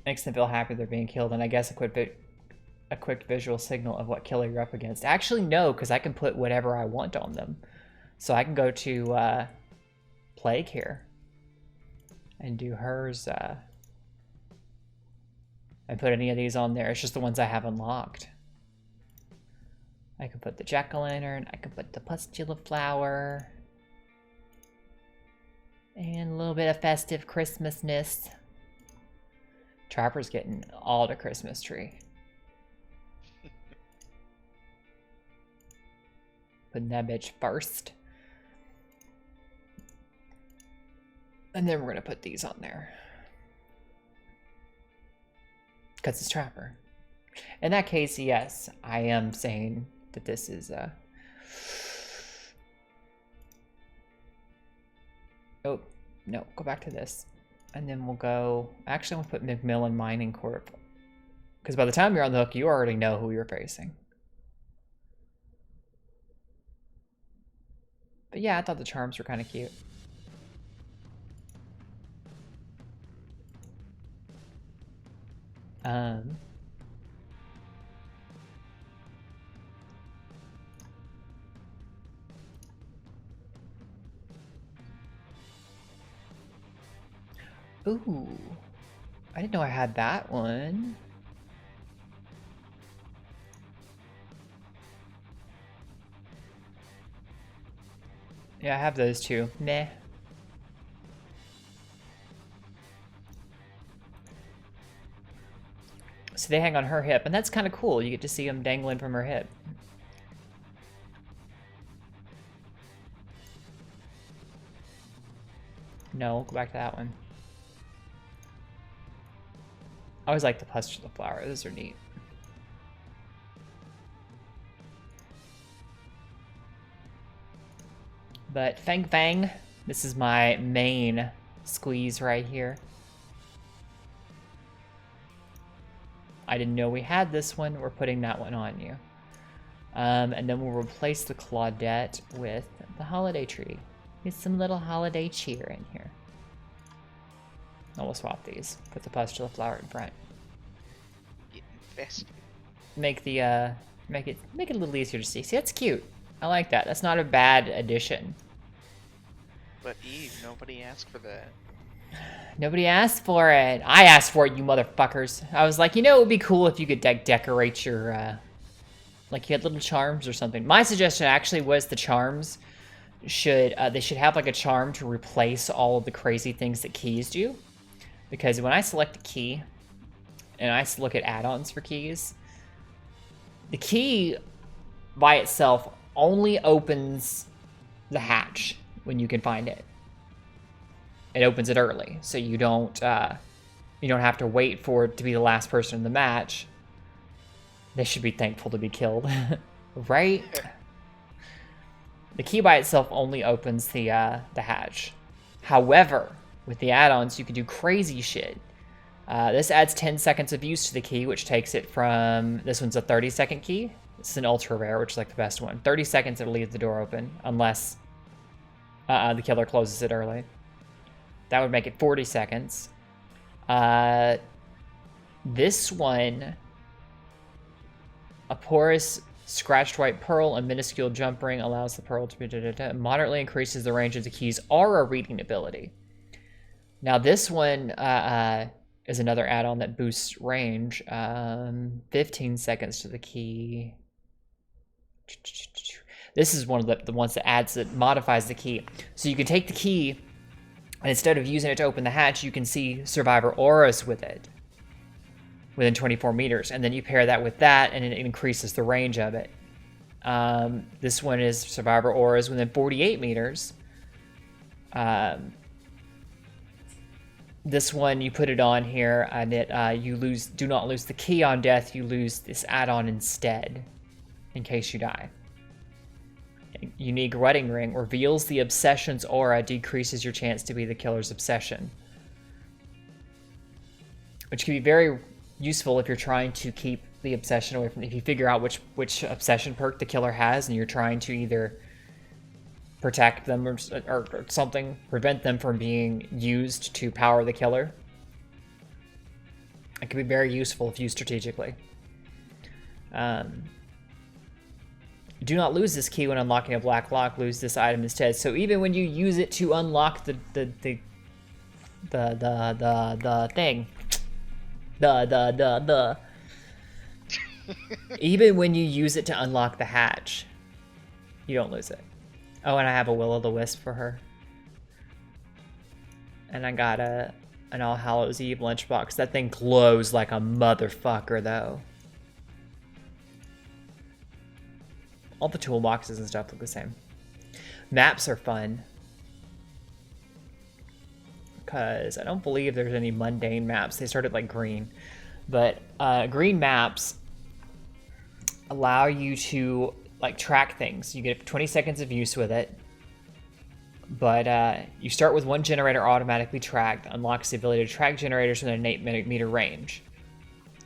Speaker 1: Makes them feel happy they're being killed, and I guess a quick visual signal of what killer you're up against. Actually, no, because I can put whatever I want on them. So I can go to Plague here and do hers. And put any of these on there. It's just the ones I have unlocked. I can put the jack-o'-lantern. I can put the pustula flower. And a little bit of festive Christmasness. Trapper's getting all the Christmas tree. Putting that bitch first. And then we're gonna put these on there. Because it's Trapper. In that case, yes, I am saying that this is oh, no, go back to this. And then we'll go... Actually, I'm going to put McMillan Mining Corp. Because by the time you're on the hook, you already know who you're facing. But yeah, I thought the charms were kind of cute. Ooh, I didn't know I had that one. Yeah, I have those two. Meh. So they hang on her hip, and that's kind of cool. You get to see them dangling from her hip. No, go back to that one. I always like the pustula flower. Those are neat. But Fang Fang, this is my main squeeze right here. I didn't know we had this one. We're putting that one on you. And then we'll replace the Claudette with the holiday tree. Get some little holiday cheer in here. And we'll swap these. Put the pustula flower in front.
Speaker 2: Get infested.
Speaker 1: Make the make it a little easier to see. See, that's cute. I like that. That's not a bad addition.
Speaker 2: But Eve, nobody asked for that.
Speaker 1: Nobody asked for it. I asked for it, you motherfuckers. I was like, you know, it would be cool if you could decorate your, like you had little charms or something. My suggestion actually was the charms should, they should have like a charm to replace all of the crazy things that keys do. Because when I select a key, and I look at add-ons for keys, the key by itself only opens the hatch when you can find it. It opens it early, so you don't have to wait for it to be the last person in the match. They should be thankful to be killed, right? The key by itself only opens the hatch. However, with the add-ons, you can do crazy shit. This adds 10 seconds of use to the key, which takes it from... This one's a 30-second key. This is an ultra rare, which is like the best one. 30 seconds, it'll leave the door open, unless the killer closes it early. That would make it 40 seconds. This one, a porous scratched white pearl, a minuscule jump ring allows the pearl to be moderately increases the range of the key's aura reading ability. Now this one is another add-on that boosts range. 15 seconds to the key. This is one of the ones that modifies the key. So you can take the key, and instead of using it to open the hatch, you can see survivor auras with it within 24 meters. And then you pair that with that, and it increases the range of it. This one is survivor auras within 48 meters. This one, you put it on here, and do not lose the key on death. You lose this add-on instead, in case you die. Unique wedding ring reveals the obsession's aura, decreases your chance to be the killer's obsession, which can be very useful if you're trying to keep the obsession away from. If you figure out which obsession perk the killer has, and you're trying to either protect them or something, prevent them from being used to power the killer. It can be very useful if used strategically. Do not lose this key when unlocking a black lock. Lose this item instead. So even when you use it to unlock the thing, even when you use it to unlock the hatch, you don't lose it. Oh, and I have a Will-O-the-Wisp for her. And I got an All Hallows Eve lunchbox. That thing glows like a motherfucker, though. All the toolboxes and stuff look the same. Maps are fun, because I don't believe there's any mundane maps. They started like green. But green maps allow you to like track things. You get 20 seconds of use with it. But you start with one generator automatically tracked. Unlocks the ability to track generators within an 8-meter range.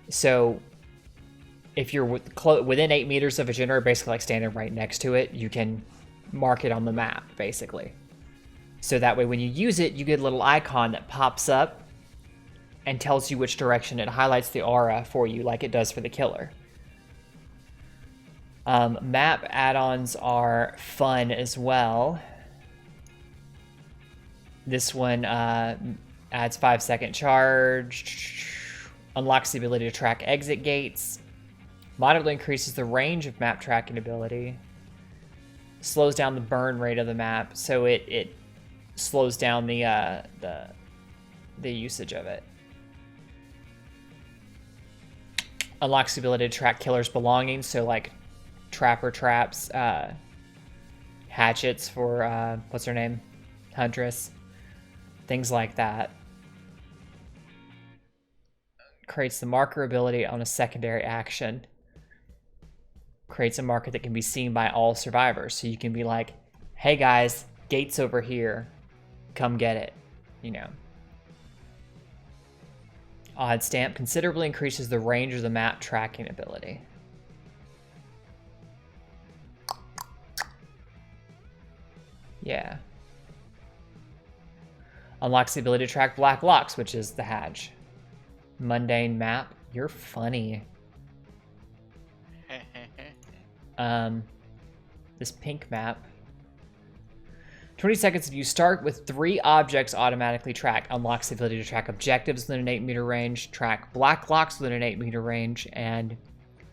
Speaker 1: So if you're within 8 meters of a generator, basically like standing right next to it, you can mark it on the map, basically. So that way when you use it, you get a little icon that pops up and tells you which direction. It highlights the aura for you like it does for the killer. Map add-ons are fun as well. This one adds 5-second charge, unlocks the ability to track exit gates, moderately increases the range of map tracking ability, slows down the burn rate of the map, so it slows down the usage of it. Unlocks the ability to track killers' belongings, so like trapper traps, hatchets for what's her name, Huntress, things like that. creates the marker ability on a secondary action. Creates a marker that can be seen by all survivors. So you can be like, hey guys, gate's over here. Come get it. You know. Odd stamp considerably increases the range of the map tracking ability. Yeah. Unlocks the ability to track black blocks, which is the hatch. Mundane map. You're funny. This pink map. 20 seconds if you start with 3 objects automatically track. Unlocks the ability to track objectives within an 8-meter range, track black blocks within an 8-meter range, and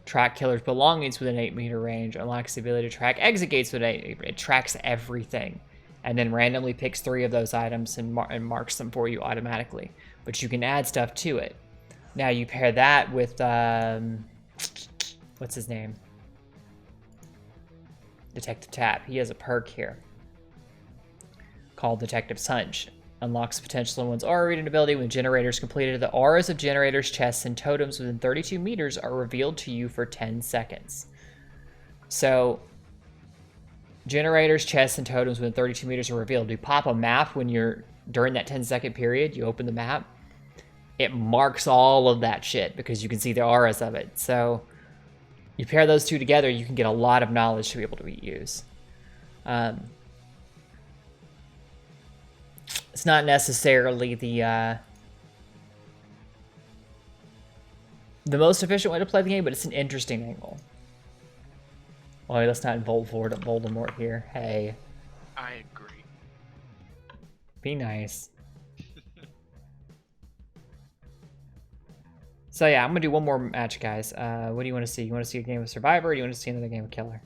Speaker 1: track killers' belongings within an 8-meter range. Unlocks the ability to track exit gates within 8. It tracks everything. And then randomly picks 3 of those items and marks them for you automatically. But you can add stuff to it. Now you pair that with, what's his name? Detective Tap. He has a perk here called Detective Hunch. Unlocks potential in one's aura reading ability when generators completed. The auras of generators, chests, and totems within 32 meters are revealed to you for 10 seconds. So, generators, chests, and totems within 32 meters are revealed. You pop a map when you're, during that 10-second period, you open the map, it marks all of that shit because you can see the auras of it. So, you pair those two together, you can get a lot of knowledge to be able to use. It's not necessarily the most efficient way to play the game, but it's an interesting angle. Well, let's not involve Voldemort here. Hey.
Speaker 2: I agree.
Speaker 1: Be nice. So yeah, I'm gonna do one more match, guys. What do you want to see? You want to see a game of Survivor, or do you want to see another game of Killer?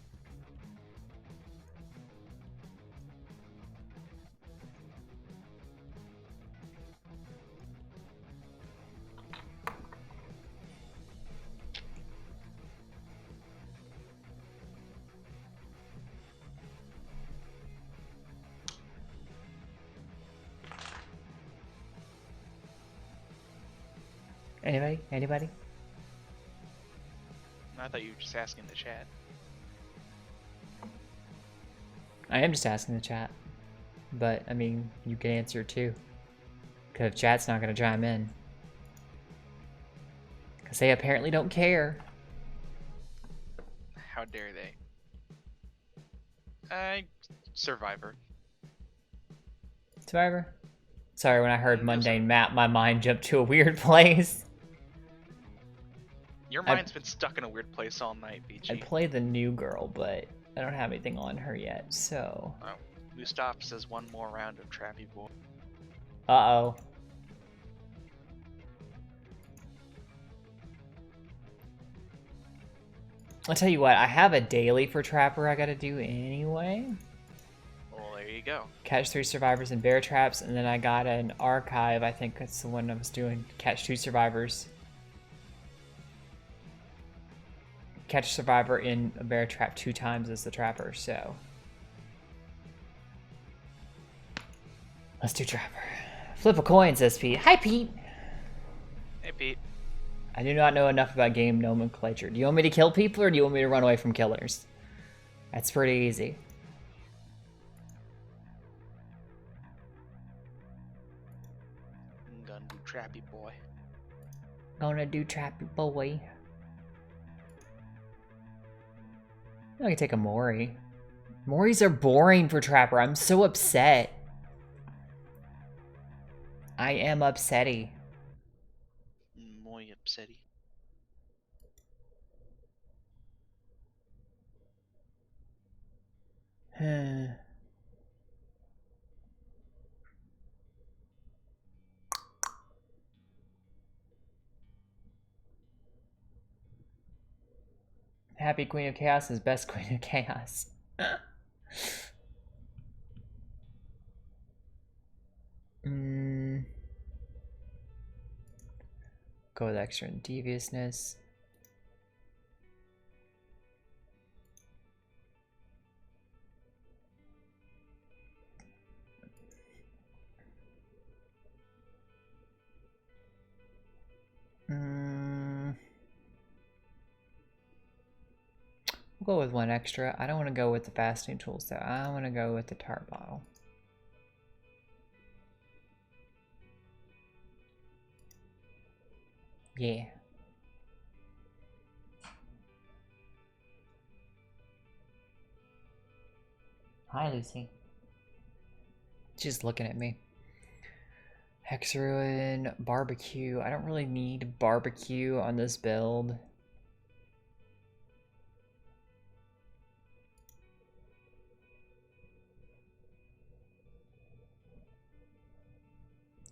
Speaker 1: Anybody? Anybody?
Speaker 2: I thought you were just asking the chat.
Speaker 1: I am just asking the chat. But, I mean, you can answer too. Because chat's not going to chime in. Because they apparently don't care.
Speaker 2: How dare they? Survivor.
Speaker 1: Survivor? Sorry, when I heard mundane map, my mind jumped to a weird place.
Speaker 2: Your mind's been stuck in a weird place all night, BG.
Speaker 1: I'd play the new girl, but I don't have anything on her yet, so...
Speaker 2: Oh, Mustafa says one more round of Trappy Boy.
Speaker 1: Uh-oh. I'll tell you what, I have a daily for Trapper I gotta do anyway.
Speaker 2: Well, there you go.
Speaker 1: Catch 3 survivors in bear traps, and then I got an archive, I think that's the one I was doing. Catch 2 survivors. Catch a survivor in a bear trap 2 times as the trapper, so. Let's do Trapper. Flip a coin, says Pete. Hi, Pete.
Speaker 2: Hey, Pete.
Speaker 1: I do not know enough about game nomenclature. Do you want me to kill people, or do you want me to run away from killers? That's pretty easy.
Speaker 2: I'm gonna do Trappy Boy.
Speaker 1: Gonna do Trappy Boy. I can take a Mori. Moris are boring for Trapper. I'm so upset. I am upsetty.
Speaker 2: Muy upsetty.
Speaker 1: Happy Queen of Chaos is best Queen of Chaos. Go with extra and deviousness. We'll go with one extra. I don't want to go with the fastening tools though. I want to go with the tar bottle. Yeah. Hi, Lucy. She's looking at me. Hex Ruin, barbecue. I don't really need barbecue on this build.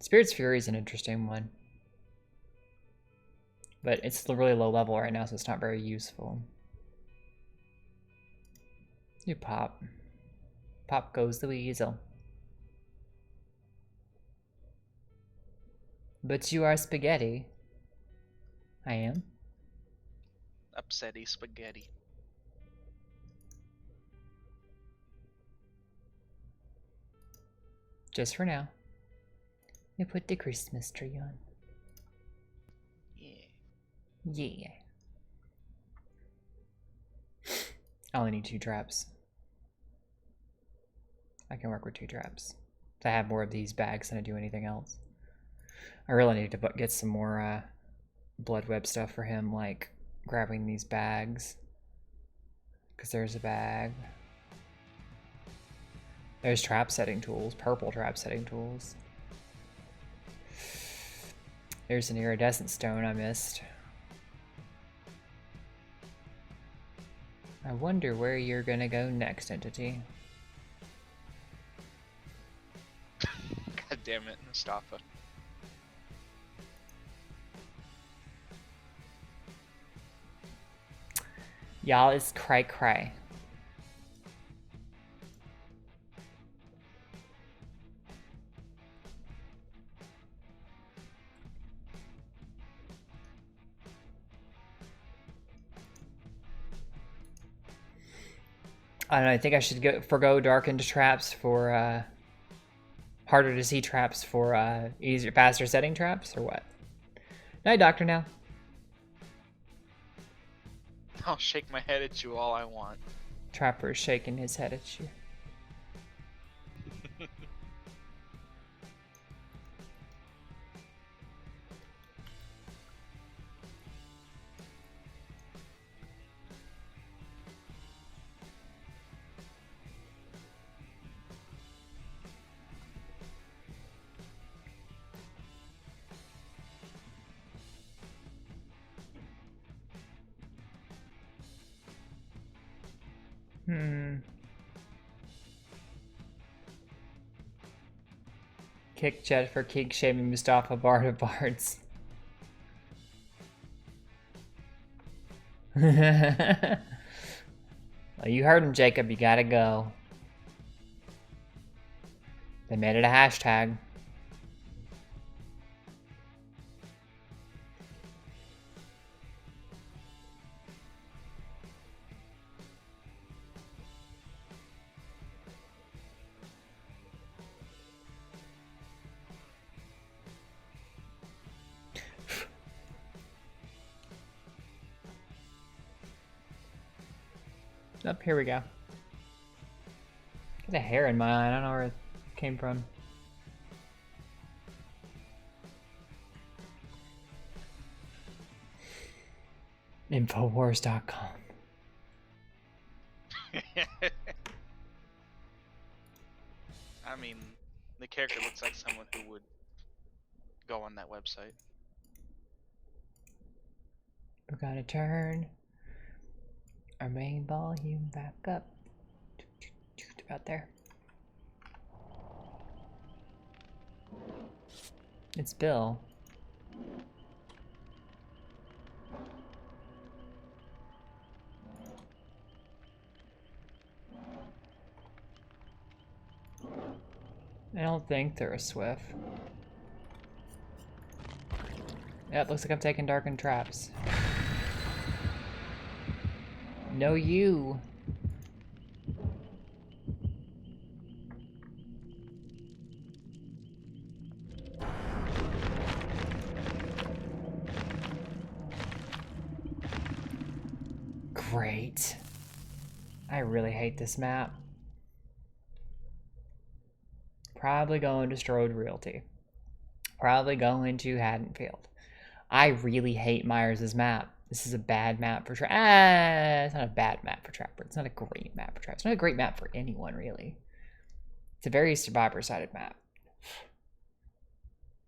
Speaker 1: Spirit's Fury is an interesting one. But it's really low level right now, so it's not very useful. You pop. Pop goes the weasel. But you are spaghetti. I am.
Speaker 2: Upsetty spaghetti.
Speaker 1: Just for now. You put the Christmas tree on. Yeah. I only need 2 traps. I can work with 2 traps. I have more of these bags than I do anything else. I really need to get some more blood web stuff for him, like grabbing these bags. Because there's a bag. There's trap setting tools, purple trap setting tools. There's an iridescent stone I missed. I wonder where you're gonna go next, Entity.
Speaker 2: God damn it, Mustafa.
Speaker 1: Y'all, it's cray cray. I don't know, I think I should forgo darkened traps for harder to see traps for easier, faster setting traps, or what? Night, Doctor, now.
Speaker 2: I'll shake my head at you all I want.
Speaker 1: Trapper is shaking his head at you. Kick Jet for kick shaming Mustafa Bard of Bards. Well, you heard him, Jacob. You gotta go. They made it a hashtag. Oh, here we go. Got a hair in my eye. I don't know where it came from. Infowars.com.
Speaker 2: I mean, the character looks like someone who would go on that website.
Speaker 1: We're gonna turn our main volume back up. About there. It's Bill. I don't think they're a Swift. Yeah, it looks like I'm taking darkened traps. No, you. Great. I really hate this map. Probably going to Strode Realty. Probably going to Haddonfield. I really hate Myers' map. This is a bad map for Trapper. It's not a bad map for Trapper. It's not a great map for Trapper. It's not a great map for anyone, really. It's a very survivor-sided map.